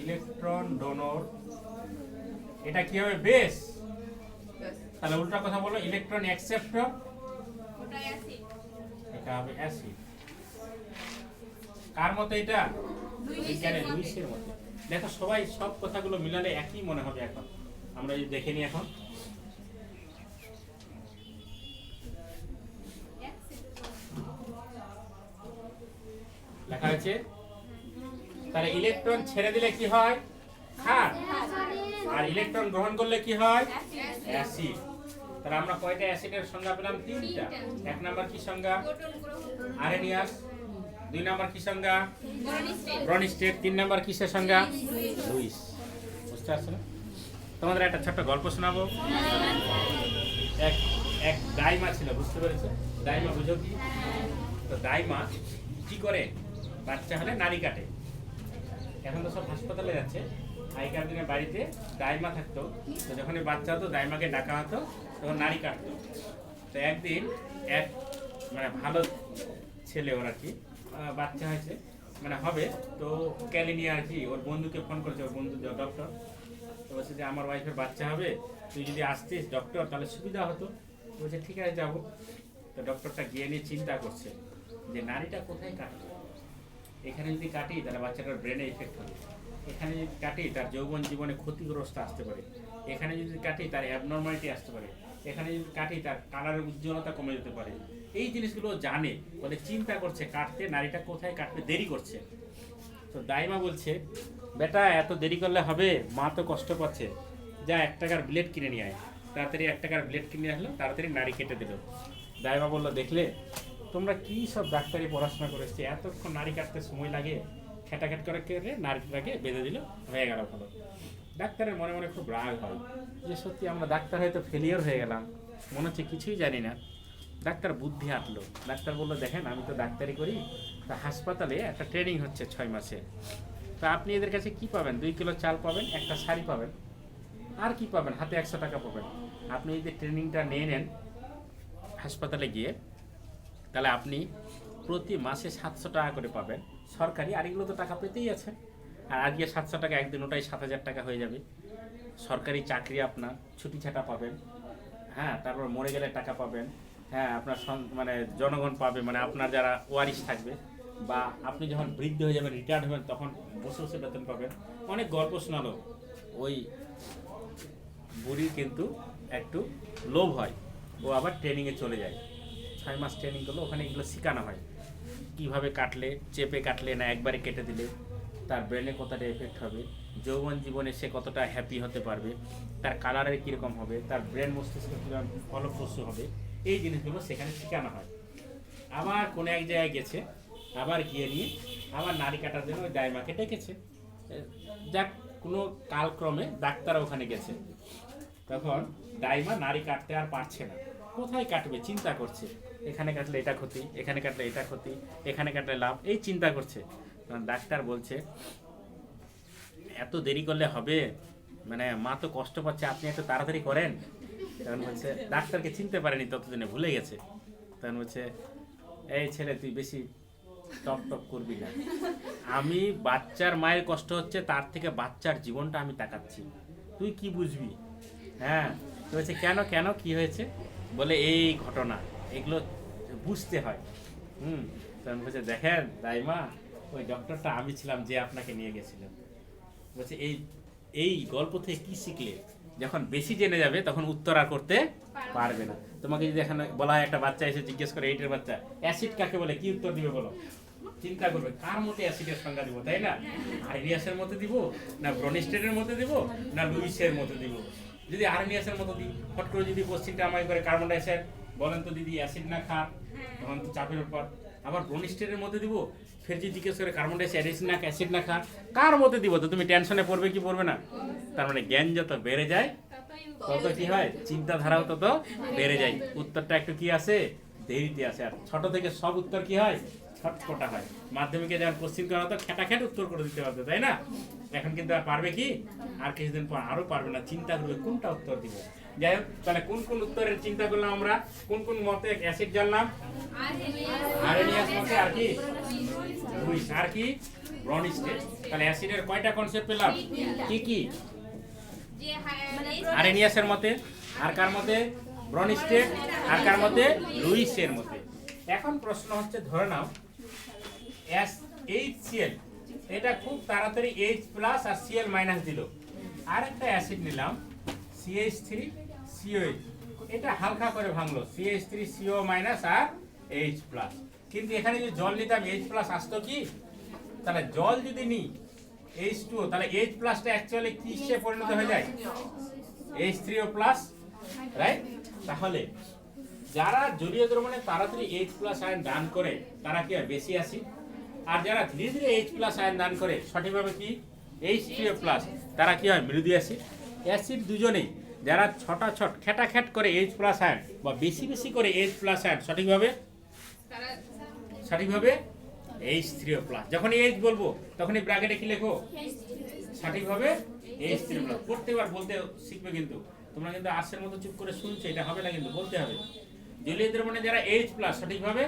Speaker 2: ইলেকট্রন ডোনর এটা কি হবে? বেস। তাহলে উল্টা কথা বলো, ইলেকট্রন অ্যাকসেপ্টর এটা হবে অ্যাসিড। কার মতে এটা? বিজ্ঞানের লুইসের মতে। দেখো সবাই সব কথাগুলো মিলালে একই মনে হবে। এখন আমরা যদি দেখে নিই, এখন লেখা আছে, তাহলে ইলেকট্রন ছেড়ে দিলে কি হয়? ক্ষার। আর ইলেকট্রন গ্রহণ করলে কি হয়? অ্যাসিড। তাহলে আমরা কয়টা অ্যাসিডের সংজ্ঞা পেলাম? 3টা। 1 নাম্বার কি সংজ্ঞা? আরেনিয়াস। 2 নাম্বার কি সংজ্ঞা? ব্রনিস্টেড। 3 নাম্বার কিসের সংজ্ঞা? লুইস। বুঝতে পারছো না? তোমাদের একটা ছোট্ট গল্প শোনাবো। এক দাইমা ছিল, বুঝতে পেরেছো? দাইমা বুঝো কি? তো দাইমা কি করে? বাচ্চা হলে নারী কাটে। এখন তো সব হাসপাতালে যাচ্ছে, আগেকার দিনে বাড়িতে দাইমা থাকতো, তো যখন বাচ্চা হতো দাইমাকে ডাকা হতো, তখন নারী কাটতো। তো একদিন এক মানে ভালো ছেলে, ওর আর কি বাচ্চা হয়েছে মানে হবে, তো ক্যালিনিয়া আর কি ওর বন্ধুকে ফোন করেছে, ওর বন্ধু ডক্টর। তো বলছে যে আমার ওয়াইফের বাচ্চা হবে, তুই যদি আসতিস ডক্টর তাহলে সুবিধা হতো। বলছে ঠিক আছে যাবো। তো ডক্টরটা গিয়ে নিয়ে চিন্তা করছে যে নারীটা কোথায় কাটবে। এখানে যদি কাটি তাহলে বাচ্চাটার ব্রেনে এফেক্ট হবে, এখানে যদি কাটি তার যৌবন জীবনে ক্ষতিগ্রস্ত আসতে পারে, এখানে যদি কাটি তার অ্যাবনর্মালিটি আসতে পারে, এখানে যদি কাটি তার কালারের উজ্জ্বলতা কমে যেতে পারে। এই জিনিসগুলো জানে বলে চিন্তা করছে কাটতে, নারীটা কোথায় কাটবে, দেরি করছে। তো দাইমা বলছে, বেটা এত দেরি করলে হবে, মা তো কষ্ট পাচ্ছে, যা 1 টাকার ব্লেড কিনে নিয়ে আয়। তাড়াতাড়ি 1 টাকার ব্লেড কিনে আসলো, তাড়াতাড়ি নারী কেটে দিল। দাইমা বললো, দেখলে তোমরা কি সব ডাক্তারি পড়াশোনা করেছে, এতক্ষণ নারী কাটতে সময় লাগে, খেটাখেট করে কেটে নারীটাকে বেঁধে দিল, হয়ে গেল ভালো। ডাক্তারের মনে মনে খুব রাগ হয় যে সত্যি আমরা ডাক্তার হয়তো ফেলিয়ার হয়ে গেলাম, মনে হচ্ছে কিছুই জানি না। ডাক্তার বুদ্ধি আটলো। ডাক্তার বললো, দেখেন আমি তো ডাক্তারি করি, তা হাসপাতালে একটা ট্রেনিং হচ্ছে 6 মাসে, তা আপনি এদের কাছে কি পাবেন? 2 কিলো চাল পাবেন, একটা শাড়ি পাবেন, আর কি পাবেন? হাতে 100 টাকা পাবেন। আপনি যদি ট্রেনিংটা নিয়ে নেন হাসপাতালে গিয়ে, তাহলে আপনি প্রতি মাসে 700 টাকা করে পাবেন সরকারি। আর এগুলো তো টাকা পেতেই আছে। আর আজকে 700 টাকা একদিন, ওটাই 7000 টাকা হয়ে যাবে। সরকারি চাকরি, আপনার ছুটি ছাটা পাবেন, হ্যাঁ, তারপর মরে গেলে টাকা পাবেন, হ্যাঁ, আপনার মানে জনগণ পাবে, মানে আপনার যারা ওয়ারিশ থাকবে, বা আপনি যখন বৃদ্ধ হয়ে যাবেন, রিটায়ার্ড হবেন, তখন বসে বসে বেতন পাবেন। অনেক গল্প শোনালো। ওই বুড়ির কিন্তু একটু লোভ হয়, ও আবার ট্রেনিংয়ে চলে যায়। 6 মাস ট্রেনিং করলো, ওখানে এগুলো শেখানো হয় কীভাবে কাটলে, চেপে কাটলে না একবারে কেটে দিলে তার ব্রেনে কতটা এফেক্ট হবে, যৌবন জীবনে সে কতটা হ্যাপি হতে পারবে, তার কালারের কীরকম হবে, তার ব্রেন মস্তিষ্ক কীরকম ফলপ্রসূ হবে, এই জিনিসগুলো সেখানে শেখানো হয়। আবার কোনো এক জায়গায় গেছে, আবার গিয়ে নিয়ে আবার নারী কাটার জন্য ওই দাইমাকে ডেকেছে। যাক, কোনো কালক্রমে ডাক্তার ওখানে গেছে, তখন দাইমা নারী কাটতে আর পারছে না, কোথায় কাটবে চিন্তা করছে। এখানে কাটলে এটা ক্ষতি, এখানে কাটলে এটা ক্ষতি, এখানে কাটলে লাভ, এই চিন্তা করছে। তখন ডাক্তার বলছে, এত দেরি করলে হবে, মানে মা তো কষ্ট পাচ্ছে, আপনি এত তাড়াতাড়ি করেন। তখন বলছে, ডাক্তারকে চিনতে পারেনি ততদিনে, ভুলে গেছে। তখন বলছে, এই ছেলে তুই বেশি টপ টপ করবি না, আমি বাচ্চার মায়ের কষ্ট হচ্ছে, তার থেকে বাচ্চার জীবনটা আমি তাকাচ্ছি, তুই কি বুঝবি? হ্যাঁ, তো বলছে কেন কেন কি হয়েছে? বলে এই ঘটনা, এগুলো বুঝতে হয়। তখন বলছে, দেখেন দাইমা, ওই ডক্টরটা আমি ছিলাম যে আপনাকে নিয়ে গেছিলাম। বলছে এই গল্প থেকে কি শিখলে? যখন বেশি জেনে যাবে তখন উত্তর আর করতে পারবে না। তোমাকে যদি এখানে বলা হয়, একটা বাচ্চা এসে জিজ্ঞেস করে 8 এর বাচ্চা অ্যাসিড কাকে বলে, কি উত্তর দিবে বলো? চিন্তা করবে কার মতে অ্যাসিডের সংজ্ঞা দিব, তাই না? আর্নিয়াসের মধ্যে দিব, না ব্রনিস্টেডের মধ্যে দিব, না লুইসের মধ্যে দিব? যদি আর্নিয়াসের মতো দিই, ফট করে যদি কোশ্চিনটা আমায় করে কার্বন ডাইঅক্সাইড বলেন তো দিদি অ্যাসিড না ক্ষার, তখন তো চাপের ব্যাপার। আবার ব্রনিস্টেডের মধ্যে দিব, ফের যদি জিজ্ঞেস করে কার্বন ডাইঅক্সাইড অ্যাসিড না ক্ষার, কার মধ্যে দিব? তো তুমি টেনশনে পড়বে কি পড়বে না? তার মানে জ্ঞান যত বেড়ে যায় তত কি হয়, চিন্তাধারাও তত বেড়ে যায়। উত্তরটা একটু কি আসে, দেরিতে আসে। আর ছোট থেকে সব উত্তর কি হয়, ছটফটা হয়। মাধ্যমিকে যখন কোশ্চিন করা হতো, খেটাখেট উত্তর করে দিতে পারতো, তাই না? এখন কিন্তু আর পারবে কি, আর কিছুদিন পর আরো পারবে না, চিন্তা করবে কোনটা উত্তর দিব। যাই হোক, তাহলে কোন কোন উত্তরের চিন্তা করলাম আমরা, কোন কোন মতে অ্যাসিড জানলাম, আর্নিয়াস মতে, আর কি লুইস, আর কি ব্রনিস্টেড। তাহলে অ্যাসিডের কয়টা কনসেপ্ট পেলাম, কি কি? আর্নিয়াসের মতে আর কার মধ্যে ব্রনস্টেড, আর কার মধ্যে লুইসের মধ্যে। এখন প্রশ্ন হচ্ছে ধরে নাও HCl, এটা খুব তাড়াতাড়ি H প্লাস আর Cl মাইনাস দিল। আর একটা অ্যাসিড নিলাম CH3COH, এটা হালকা করে ভাঙলো CH3CO মাইনাস আর H প্লাস। কিন্তু এখানে যদি জল নিতাম H প্লাস আসতো কি? তাহলে জল যদি নিই H2O, তাহলে H প্লাসটা অ্যাকচুয়ালি কিসে পরিণত হয়ে যায়? H3O plus, right? তাহলে যারা জলীয় দ্রবণে তাড়াতাড়ি H প্লাস আয়ন দান করে তারা কি হয়? বেশি অ্যাসিড। আর যারা ধীরে ধীরে H প্লাস আয়ন দান করে সঠিকভাবে কি H3O প্লাস, তারা কি হয়? মৃদু অ্যাসিড। অ্যাসিড দুজনেই, যারা ছটাছট খেটাখ্যাট করে H প্লাস আয়ন বা বেশি বেশি করে H প্লাস আয়ন সঠিকভাবে H3O প্লাস। যখন H বলবো তখনই ব্র্যাকেটে কি লেখো? সঠিকভাবে H3O প্লাস। প্রত্যেকবার বলতে শিখবে, কিন্তু তোমরা কিন্তু আর্টসের মতো চুপ করে শুনছো এটা হবে না, কিন্তু বলতে হবে। জলীয় দ্রবণে যারা H প্লাস সঠিকভাবে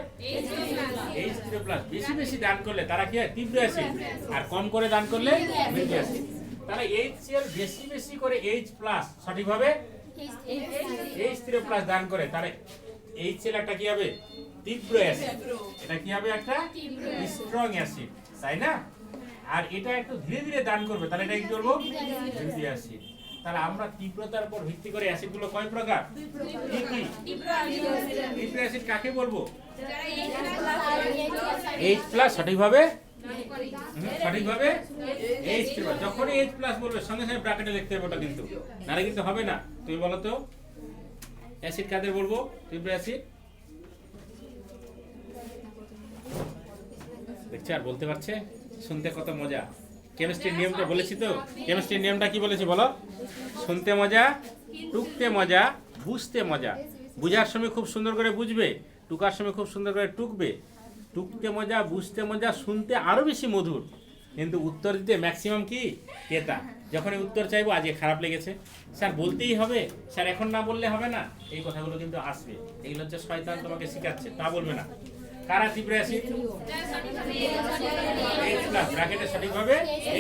Speaker 2: H3O প্লাস বেশি বেশি দান করলে তারা কি হয়? তীব্র অ্যাসিড। আর কম করে দান করলে মৃদু অ্যাসিড। তাহলে HCl বেশি বেশি করে H প্লাস সঠিকভাবে H3O প্লাস দান করে, তাহলে HCl একটা কি হবে? তীব্র অ্যাসিড। এটা কি হবে? একটা স্ট্রং অ্যাসিড, তাই না? আর এটা একটু ধীরে ধীরে দান করবে, তাহলে এটা কি করবো? মৃদু অ্যাসিড। তাহলে আমরা তীব্রতার উপর ভিত্তি করে অ্যাসিডগুলো কয় প্রকার? কি কি? তীব্র অ্যাসিড কাকে বলবো? H প্লাস সঠিকভাবে H3। যখনই H প্লাস বলবে সঙ্গে সঙ্গে ব্র্যাকেটে লিখতে হবে ওটা, কিন্তু নালে কিন্তু হবে না। তুমি বলো তো অ্যাসিড কাদের বলবো? তীব্র অ্যাসিড। দেখছে আর বলতে পারছে? শুনতে কত মজা। কেমিস্ট্রির নিয়মটা বলেছি তো, কেমিস্ট্রির নিয়মটা কি বলেছি বলো? শুনতে মজা, টুকতে মজা, বুঝতে মজা। বুঝার সময় খুব সুন্দর করে বুঝবে, টুকার সময় খুব সুন্দর করে টুকবে। টুকতে মজা, বুঝতে মজা, শুনতে আরো বেশি মধুর, কিন্তু উত্তর দিতে ম্যাক্সিমাম কি তেতা। যখনই উত্তর চাইবো আজকে খারাপ লেগেছে স্যার বলতেই হবে, স্যার এখন না বললে হবে না, এই কথাগুলো কিন্তু আসবে। এগুলো হচ্ছে শয়তান তোমাকে শেখাচ্ছে, তা বলবে না। কারা তীব্র অ্যাসিড? H প্লাস ব্র্যাকেটে সঠিকভাবে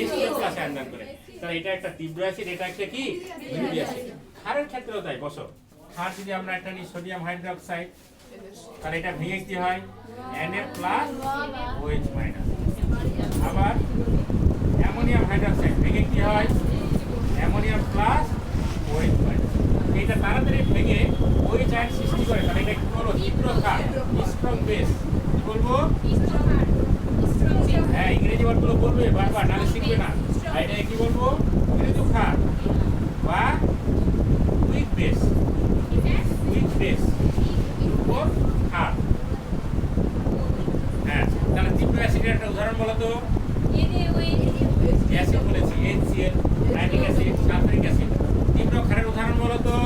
Speaker 2: H3O প্লাস আয়ন দান করে। তাহলে এটা একটা তীব্র অ্যাসিড, এটা একটা কি মৃদু অ্যাসিড। ক্ষারের ক্ষেত্রেও তাই। বসো, ক্ষার যদি আমরা একটা নিই সোডিয়াম হাইড্রোক্সাইড, তাহলে এটা ভেঙে কি হয়? Na plus OH minus. আবার অ্যামোনিয়াম হাইড্রোক্সাইড ভেঙে কি হয়? Ammonium plus OH minus. এটা তাড়াতাড়ি ভেঙে OH আয়ন সৃষ্টি করে, তাহলে এটা কি বলবো? তীব্র ক্ষার, স্ট্রং বেস। কি বলবো? হ্যাঁ, ইংরেজি ওয়ার্ডগুলো বলবে বারবার, নাহলে শিখবে না। আর এটা কি বলবো? মৃদু ক্ষার বা উইক বেস। উইক বেস উপর ক্ষার। হ্যাঁ, তাহলে তীব্র অ্যাসিডের একটা উদাহরণ বলো তো। অ্যাসিড বলেছি HCl, nitric acid, sulphuric acid. তীব্র ক্ষারের উদাহরণ বলো তো।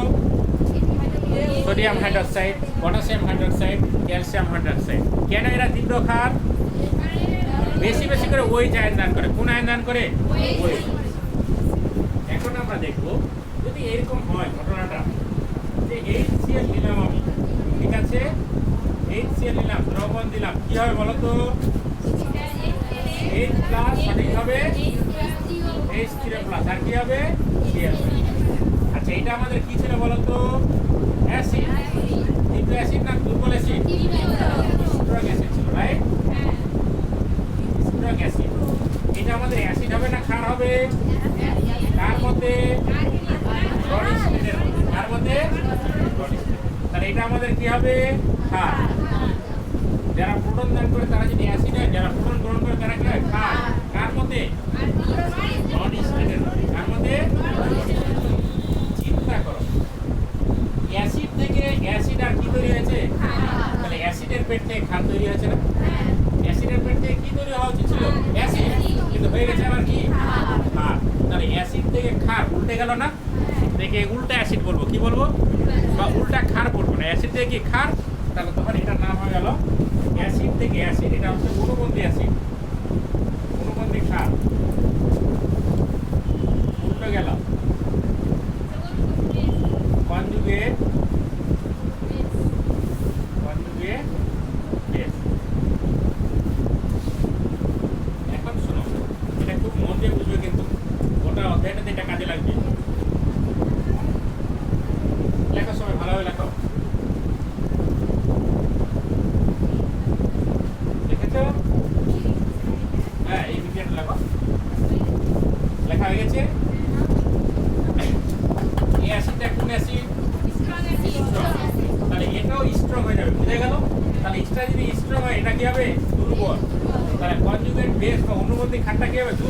Speaker 2: Sodium hydroxide, potassium hydroxide, calcium hydroxide. কেন এরা তীব্র ক্ষার? বেশি বেশি করে OH আয়ন দান করে। কোন আয়ন দান করে? OH। এখন আমরা দেখব যদি এরকম হয় ঘটনাটা যে HCl নিলাম আমি, ঠিক আছে, HCl নিলাম, দ্রবণ দিলাম, কি হবে বলো তো? H প্লাস সঠিক হবে H3O প্লাস, আর কি হবে? Cl। আচ্ছা, এটা আমাদের কি ছিল বলো তো? অ্যাসিড। তীব্র অ্যাসিড না দুর্বল অ্যাসিড? স্ট্রং অ্যাসিড ছিল, রাইট? Strong acid. এটা আমাদের অ্যাসিড হবে না ক্ষার হবে? কার মধ্যে? ব্রনস্টেডের মধ্যে। কার মধ্যে? ব্রনস্টেড। তাহলে এটা আমাদের কি হবে? ক্ষার। যারা প্রোটন দান করে তারা যদি অ্যাসিড হয়, যারা প্রোটন গ্রহণ করে তারা কি হয়? ক্ষার। কার মধ্যে? ব্রনস্টেডের মধ্যে। কার মধ্যে? চিন্তা করো, অ্যাসিড থেকে অ্যাসিড আর কি তৈরি হয়েছে? তাহলে অ্যাসিডের পেট থেকে ক্ষার তৈরি হয়েছে না? অ্যাসিডের পেট থেকে কি তৈরি হওয়া উচিত ছিল? অ্যাসিড, কিন্তু হয়ে গেছে আবার কি? ক্ষার। তাহলে অ্যাসিড থেকে ক্ষার উল্টে গেল না? দেখে উল্টা অ্যাসিড বলবো, কি বলবো? বা উল্টা ক্ষার বলবো না, অ্যাসিড থেকে কি ক্ষার। তাহলে তখন এটার নাম হয়ে গেল অ্যাসিড থেকে অ্যাসিড। এটা হচ্ছে অনুবন্ধী অ্যাসিড, অনুবন্ধী ক্ষার। উল্টো গেল কনজুগেট বেস। এখন শোনো, এটা খুব মন দিয়ে বুঝবে, কিন্তু গোটা অধ্যায়টাতে এটা কাজে লাগবে।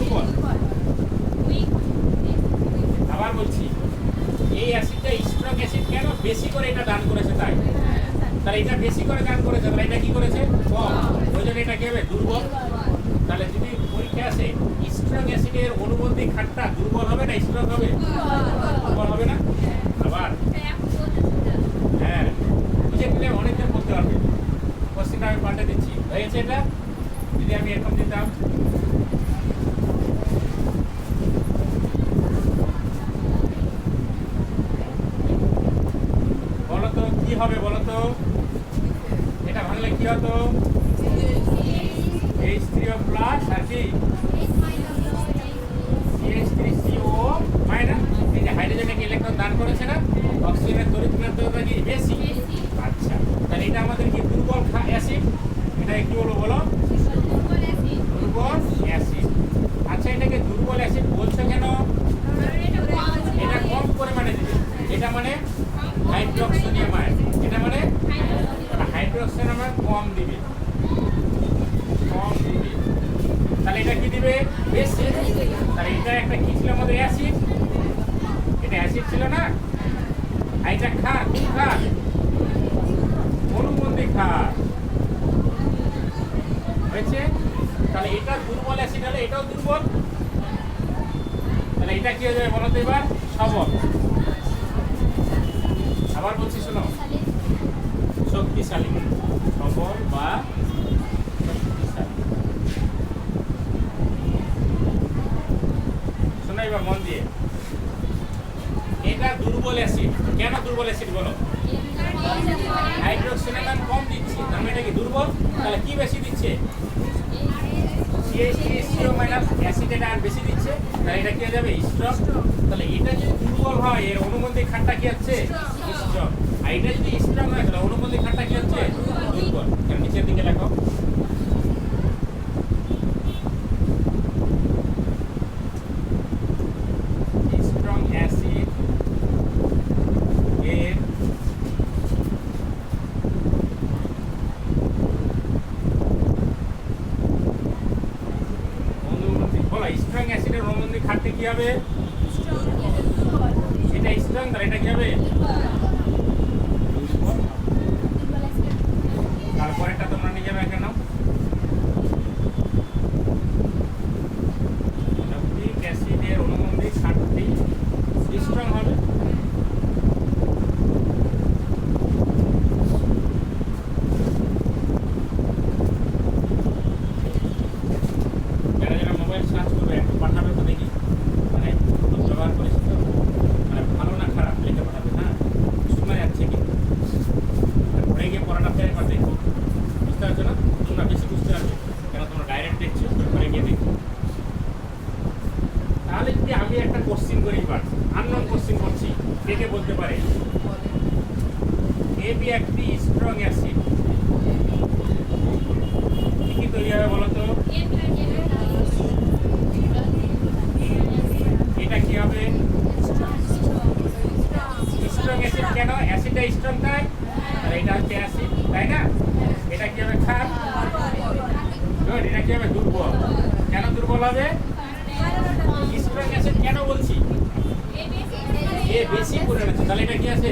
Speaker 2: দুর্বল। আবার বলছি, এই অ্যাসিডটা স্ট্রং অ্যাসিড কেন? বেশি করে এটা দান করেছে তাই। তাহলে এটা বেশি করে দান করেছে, তাহলে এটা কি করেছে? কম। ওই জন্য এটা কি হবে? দুর্বল। তাহলে যদি পরীক্ষা আসে স্ট্রং অ্যাসিডের অনুবন্ধী খাটটা দুর্বল হবে না স্ট্রং হবে? দুর্বল হবে না? আবার হ্যাঁ, বুঝে গেলে অনেকজন বলতে পারবে। কোশ্চেনটা আমি পাল্টে দিচ্ছি। হয়েছে এটা? যদি আমি এরকম দিতাম, বলতো কি হবে? বলতো এটা ভাঙলে কি হতো? H3O প্লাস আর কি CH3CO মাইনাস। এই যে হাইড্রোজেনকে ইলেকট্রন দান করেছে না, অক্সিজেনের তড়িৎ কি বেশি? আচ্ছা, তাহলে এটা আমাদের কি দুর্বল অ্যাসিড? এটা কি বলবো বলো? দুর্বল অ্যাসিড। আচ্ছা, এটাকে দুর্বল অ্যাসিড বলছো কেন? এটা কম পরিমাণে দিবে। এটা মানে হাইড্রোক্সোনিয়াম আয়ন। এটা মানে হাইড্রোক্সোনিয়াম আয়ন কম দিবে, কম দিবে। তাহলে এটা কি দিবে? বেশি। তাহলে এটা একটা কি ছিল আমাদের? অ্যাসিড। এটা অ্যাসিড ছিল না? আর এটা ক্ষার। কোন ক্ষার? অনুবন্ধী ক্ষার। হয়েছে? তাহলে এটা দুর্বল অ্যাসিড হলে এটাও দুর্বল। তাহলে এটা কি হয়ে যাবে বলো তো এবার? সবল। আবার বলছি শোনো, শক্তিশালী। সবল বা শক্তিশালী। শোনো এবার মন দিয়ে, এটা দুর্বল অ্যাসিড। কেন দুর্বল অ্যাসিড বলো? হাইড্রোক্সিনের মান কম দিচ্ছে, তার মানে এটা কি দুর্বল? তাহলে কি বেশি দিচ্ছে? CH3CO মাইনাস অ্যাসিড এটা আর বেশি দিচ্ছে, তাহলে এটা কি হয়ে যাবে? স্ট্রং। তাহলে এটা যদি দুর্বল হয়, এর অনুবন্ধী খাটটা কি হচ্ছে? স্ট্রং। আর এটা যদি স্ট্রং হয়, তাহলে অনুবন্ধী খাটটা কি হচ্ছে? দুর্বল। তাহলে নিচের দিকে লেখো, স্ট্রং অ্যাসিড এর স্ট্রং অ্যাসিডের অনুবন্ধী খাটতে কি হবে? এটা স্ট্রং, তাহলে এটা কি হবে? তারপরেটা তোমরা নিজে ব্যাখ্যা নাও। লৌহিক অ্যাসিডের অনুবন্ধী খাটটি স্ট্রং হবে। মোবাইল সার্চ করবে, একটু পাঠাবে তো দেখি, মানে ব্যবহার করেছি তো, মানে ভালো না খারাপ লিখে পাঠাবে। হ্যাঁ, শোনা যাচ্ছে কি পড়ে গিয়ে পড়াটা ফের পাবে। বুঝতে পারছো না? তোমরা বেশি বুঝতে পারবে, কেন তোমরা ডাইরেক্ট দেখছো, পরে গিয়ে দেখো। তাহলে যদি আমি একটা কোশ্চিন করি, এবার আননোন কোশ্চিন করছি, কে কে বলতে পারে? এবি একটি স্ট্রং অ্যাসিড, কি তৈরি হবে বলো তো? এটা কি হবে? Strong acid. কেন? অ্যাসিডটা স্ট্রং তাই, আর এটা হচ্ছে অ্যাসিড, তাই না? এটা কি হবে? ক্ষার। গুড। এটা কি হবে? দুর্বল। কেন দুর্বল হবে? স্ট্রং অ্যাসিড কেন বলছি? এ বেশি পরিমাণ আছে, তাহলে এটা কি আছে?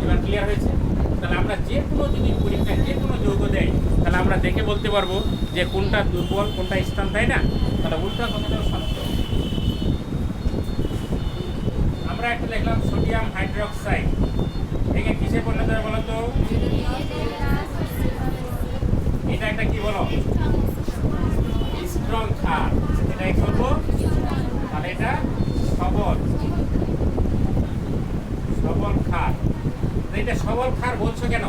Speaker 2: এবার ক্লিয়ার হয়েছে? তাহলে আমরা যে কোনো যদি পরীক্ষায় যে কোনো যৌগ দেয়, তাহলে আমরা দেখে বলতে পারবো যে কোনটা দুর্বল কোনটা স্ট্রং, তাই না? তাহলে উল্টা কথাটাও সত্য। আমরা একটা লিখলাম সোডিয়াম হাইড্রোক্সাইড, একে কিসে পরিণত হবে বলো তো? এটা একটা কি বলো? স্ট্রং ক্ষার। এটা কি করবো? তাহলে এটা সবল, সবল ক্ষার। এটা সবল ক্ষার বলছো কেন?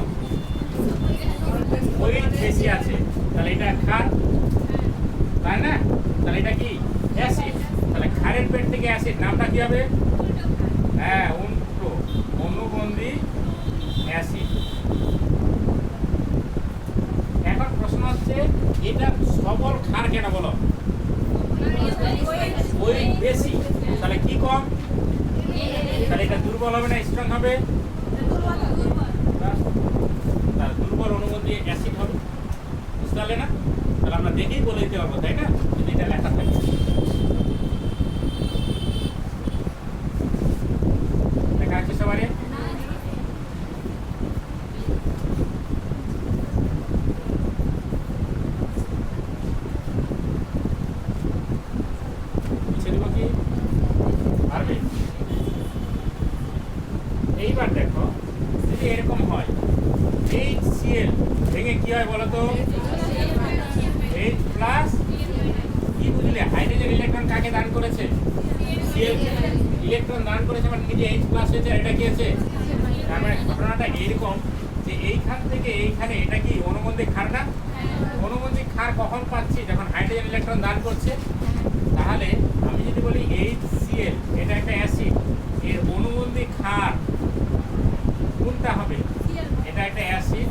Speaker 2: ওয়েট বেশি আছে, তাহলে এটা ক্ষার, তাই না? তাহলে এটা কি? অ্যাসিড। তাহলে ক্ষারের পেট থেকে অ্যাসিড, নামটা কি হবে? হ্যাঁ, উল্টো, অনুবন্ধী অ্যাসিড। এখন প্রশ্ন হচ্ছে, এটা সবল ক্ষার কেন বলো? ওয়েট বেশি, তাহলে কি কম? তাহলে এটা দুর্বল হবে না স্ট্রং হবে? তার দুর্বল অনুবন্ধী অ্যাসিড হবে। বুঝতে পারলে না? তাহলে আমরা দেখেই বলে দিতে পারবো, তাই না? যদি এটা লেখা থাকে। ইলেকট্রন কাকে দান করেছে? Cl ইলেকট্রন দান করেছে মানে কি যে H প্লাস হয়েছে, এটা কি আছে? তার মানে ঘটনাটা এইরকম যে এইখান থেকে এইখানে এটা কি অনুবন্ধী ক্ষার না? অনুবন্ধী ক্ষার কখন পাচ্ছি? যখন হাইড্রোজেন ইলেকট্রন দান করছে। তাহলে আমি যদি বলি HCl এটা একটা অ্যাসিড, এর অনুবন্ধী ক্ষার কোনটা হবে? এটা একটা অ্যাসিড,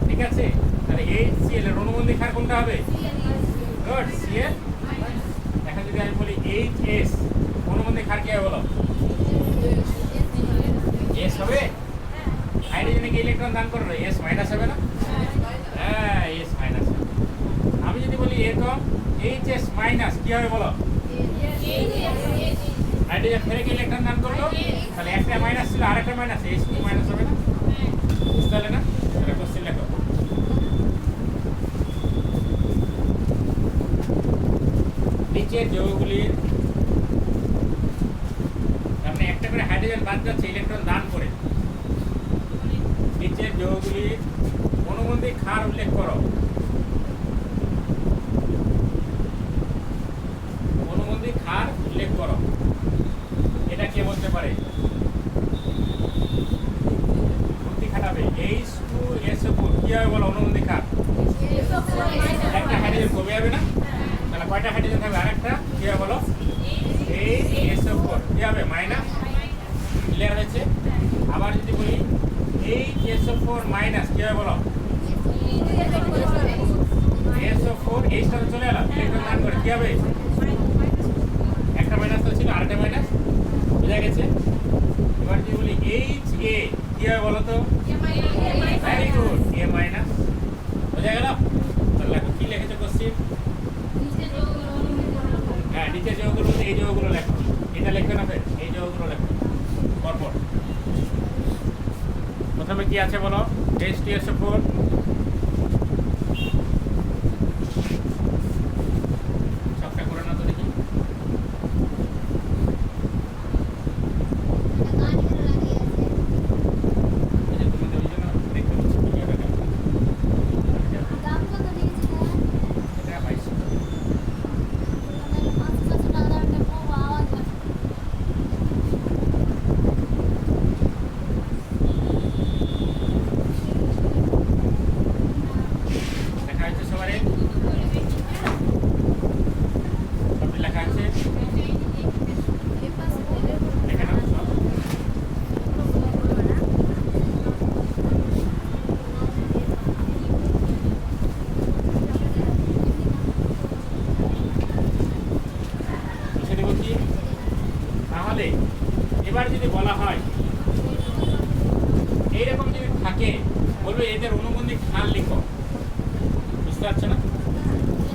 Speaker 2: ঠিক আছে? তাহলে HCl এর অনুবন্ধী ক্ষার কোনটা হবে? Good, Cl। এখন যদি আমি বলি HS অনুবন্ধী ক্ষার কি হবে বলো? S হবে। হাইড্রোজেনে কি ইলেকট্রন দান করলো? S মাইনাস হবে না? হ্যাঁ, S মাইনাস। আমি যদি বলি এরকম HS মাইনাস কি হবে বলো? হাইড্রোজেন ফেরে কি ইলেকট্রন দান করলো? তাহলে একটা মাইনাস ছিল আরেকটা মাইনাস, H2 মাইনাস হবে না? বুঝতে পারলে না? এটা কোশ্চেন লেখো। নিচের যৌগগুলির আপনি একটা করে হাইড্রোজেন বাদ যাচ্ছে ইলেকট্রন দান করে। নিচের যৌগগুলির অনুবন্ধী ক্ষার উল্লেখ করো। অনুবন্ধী ক্ষার উল্লেখ করো। এটা কে বলতে পারে? বুদ্ধি খাটাবে। H2SO4 কি হবে বলো অনুবন্ধী ক্ষার? একটা হাইড্রোজেন কমে যাবে না? তাহলে কয়টা হাইড্রোজেন থাকবে? আরেকটা কি হবে বলো? HSO4 কি হবে? মাইনাস। ক্লিয়ার হয়েছে? আবার যদি বলি HSO4 মাইনাস কি হবে বলো? SO4 এইটা চলে এলো ইলেকট্রন দান করে কি হবে? একটা মাইনাস তো ছিল আরেকটা মাইনাস, বুঝা গেছে? এবার যদি বলি HA কি হবে বলো তো? Very good, A minus. বুঝা গেল? তাহলে লেখো কি লিখেছে কোশ্চেন? হ্যাঁ, নিচের যৌগগুলো বলতে এই যৌগগুলো লেখো। এটা লিখবে না ফের, এই যৌগগুলো লেখো পরপর। প্রথমে কি আছে বলো? H2SO4 সবটা করে না তো দেখি। এই যে তোমাদের ওই জন্য দেখতে পাচ্ছি কিভাবে কাজ করে।
Speaker 1: দাম কত নিয়েছে
Speaker 2: এটা 22।
Speaker 1: তাহলে 500 টাকা একটা খুব আওয়াজ হয়।
Speaker 2: লেখা হয়েছে সবারই? সবটি লেখা আছে? লেখা নাও সব। লিখে দেবো কি? তাহলে এবার যদি বলা হয় এইরকম যদি থাকে বলবে এদের অনুবন্ধী ক্ষার লিখো। বুঝতে পারছো না?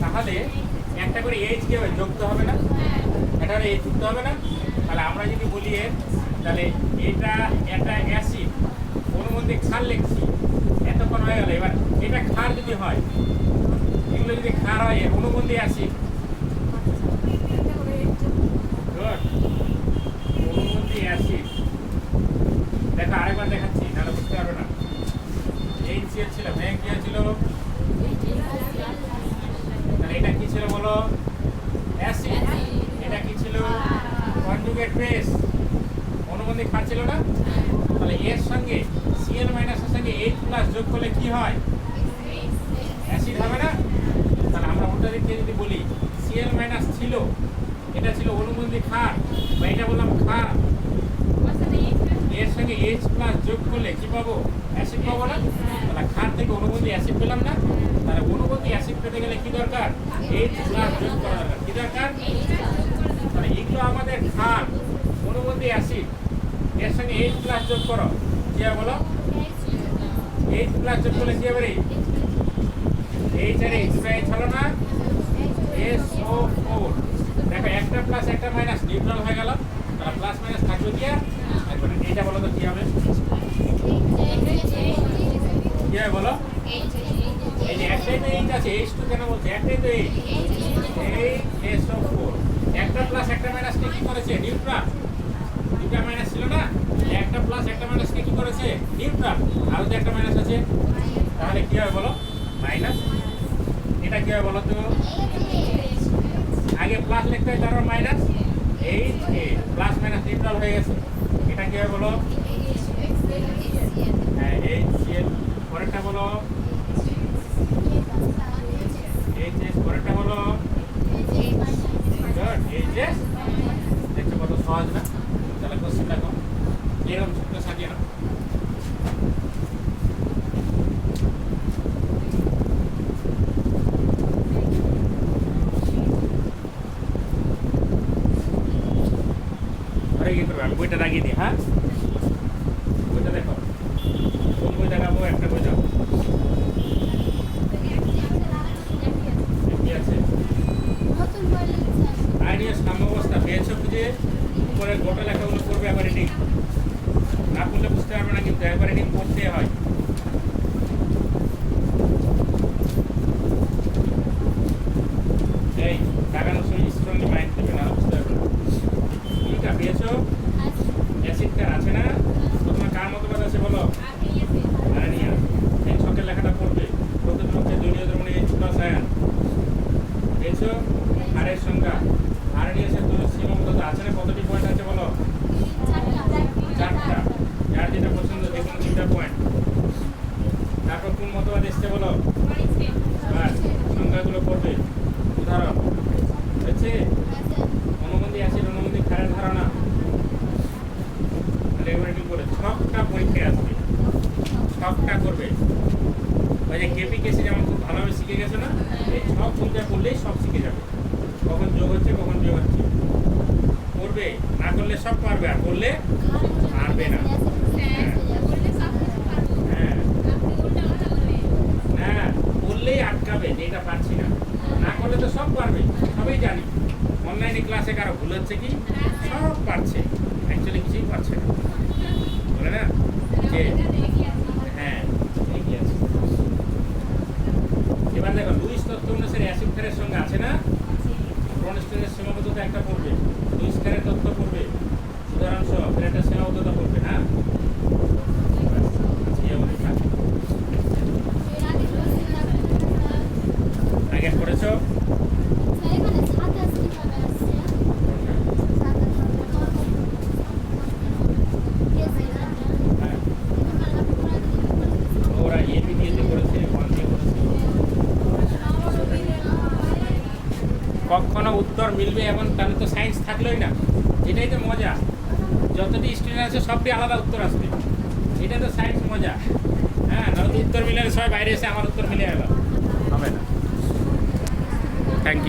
Speaker 2: তাহলে একটা করে H কি হবে? যুক্ত হবে না? এটা H যুক্ত হবে না? তাহলে আমরা যদি বলি এর, তাহলে এটা একটা অ্যাসিড অনুবন্ধী ক্ষার লিখছি, এতক্ষণ হয়ে গেল। এবার এটা ক্ষার যদি হয়, এগুলো যদি ক্ষার হয় এর অনুবন্ধী অ্যাসিড, গুড, অনুবন্ধী অ্যাসিড। দেখো আরেকবার দেখাচ্ছি, নাহলে বুঝতে পারবে না। HCl ছিল, ব্যাংক কি ছিল? তাহলে এটা কি ছিল বলো? অ্যাসিড। এটা কি ছিল? Conjugate base. অনুবন্ধী ক্ষার ছিল না? তাহলে এর সঙ্গে Cl মাইনাসের সঙ্গে H+ যোগ করলে কি হয়? অ্যাসিড হবে না? তাহলে আমরা উল্টা দিক থেকে যদি বলি Cl মাইনাস ছিল, এটা ছিল অনুবন্ধী ক্ষার, বা এটা বললাম ক্ষার, এর সঙ্গে H+ যোগ করলে কি পাবো? অ্যাসিড পাবো না? তাহলে ক্ষার থেকে অনুবন্ধী অ্যাসিড পেলাম না? তাহলে অনুবন্ধী অ্যাসিড পেতে গেলে কি দরকার? H+ যোগ করা দরকার। কি দরকার? তাহলে এগুলো আমাদের ক্ষার, অনুবন্ধী অ্যাসিড, এর সঙ্গে H+ যোগ করো, কি হবে বলো? H+ যোগ করলে কি হবে রে? H আর H হলো না? SO4। দেখো একটা প্লাস একটা মাইনাস নিউট্রাল হয়ে গেল। তাহলে প্লাস মাইনাস থাকবে কি আর? থাকবে না। এটা বলো তো কি হবে? কি হবে বলো? এই যে একটাই তো H আছে, H2 কেন বলছে? একটাই তো H, SO4। একটা প্লাস একটা মাইনাস কে কি করেছে? নিউট্রাল। দুটা মাইনাস ছিল না? একটা প্লাস একটা মাইনাস কে কি করেছে? নিউট্রাল। আর যে একটা মাইনাস আছে, তাহলে কি হবে বলো? মাইনাস। এটা কি হবে বলো তো? আগে আগে প্লাস লিখতে হয় তারপর minus H A plus minus neutral হয়ে গেছে এটা কি হবে বলো হ্যাঁ এইচ সি এল পরেরটা বলো এইচ এস পরেরটা বলো গুড এইচ এস দেখতে কত সহজ না তাহলে কোশ্চেন দেখো এরকম ছোট্ট সাজিয়ে নাও আমি বইটা দাগিয়ে দিই হ্যাঁ বইটা দেখো কোন বই দেখাবো একটা বই দাও কি আছে আইডিয়া সাম্যাবস্থা পেয়েছো খুঁজে উপরে গোটা লেখাগুলো করবে একবার রিডিং না করলে বুঝতে পারবে না কিন্তু একবার রিডিং করতে হয় এই দাগানোর সময় স্ট্রংলি মাইন্ড দেবে না বুঝতে পারবে না ঠিকটা পেয়েছো অ্যাসিডটা আছে না তোমার কার মতবাদ আছে বলো আরনিয়া এই ছকের লেখাটা পড়বে প্রকৃতপক্ষে জলীয় দ্রবণে H+ আয়ন পেয়েছো আরের সংখ্যা আরনিয়াসের তো সীমাবদ্ধতা আছে না কতটি পয়েন্ট আছে বলো চারটা যার যেটা পছন্দ যে কোনো তিনটা পয়েন্ট তারপর কোন মতবাদ এসছে বলো আর সংখ্যাগুলো পড়বে উদাহরণ হচ্ছে অনুবন্ধী অ্যাসিড অনুবন্ধী ক্ষারের ধারণা রেগুলেটিং করে ছকটা পরীক্ষায় আসবে ছকটা করবে ওই যে কেপি কেসি যেমন খুব ভালোভাবে শিখে গেছে না এই ছক পূজা করলেই সব শিখে যাবে কখন যোগ হচ্ছে কখন যোগ হচ্ছে করবে না করলে সব পারবে আর করলে পারবে না হ্যাঁ না করলেই আটকাবে যে এটা পারছি না না করলে তো সব পারবে সবই জানি অনলাইনে ক্লাসে কারো ভুল হচ্ছে কি সব পারছে অ্যাকচুয়ালি কিছুই পারছে না বলে না যে হ্যাঁ ঠিকই আছে এবার দেখো লুইস তত্ত্ব অনুসারে অ্যাসিড ক্ষারের সঙ্গে আছে না ব্রনস্টেনের সীমাবদ্ধতা একটা পড়বে লুইস ক্ষারের তত্ত্ব পড়বে উদাহরণ সহ একটা সীমাবদ্ধতা পড়বে হ্যাঁ আগে পড়েছো ওরা এপি দিয়ে করেছে ওয়ান দিয়ে করেছে কখনো উত্তর মিলবে এমন তাহলে তো সায়েন্স থাকলোই না এটাই তো মজা যতটি স্টুডেন্ট আছে সবটি আলাদা উত্তর আসবে এটা তো সায়েন্স মজা হ্যাঁ নাহলে উত্তর মিলে সবাই বাইরে এসে আমার উত্তর মিলে গেল হবে না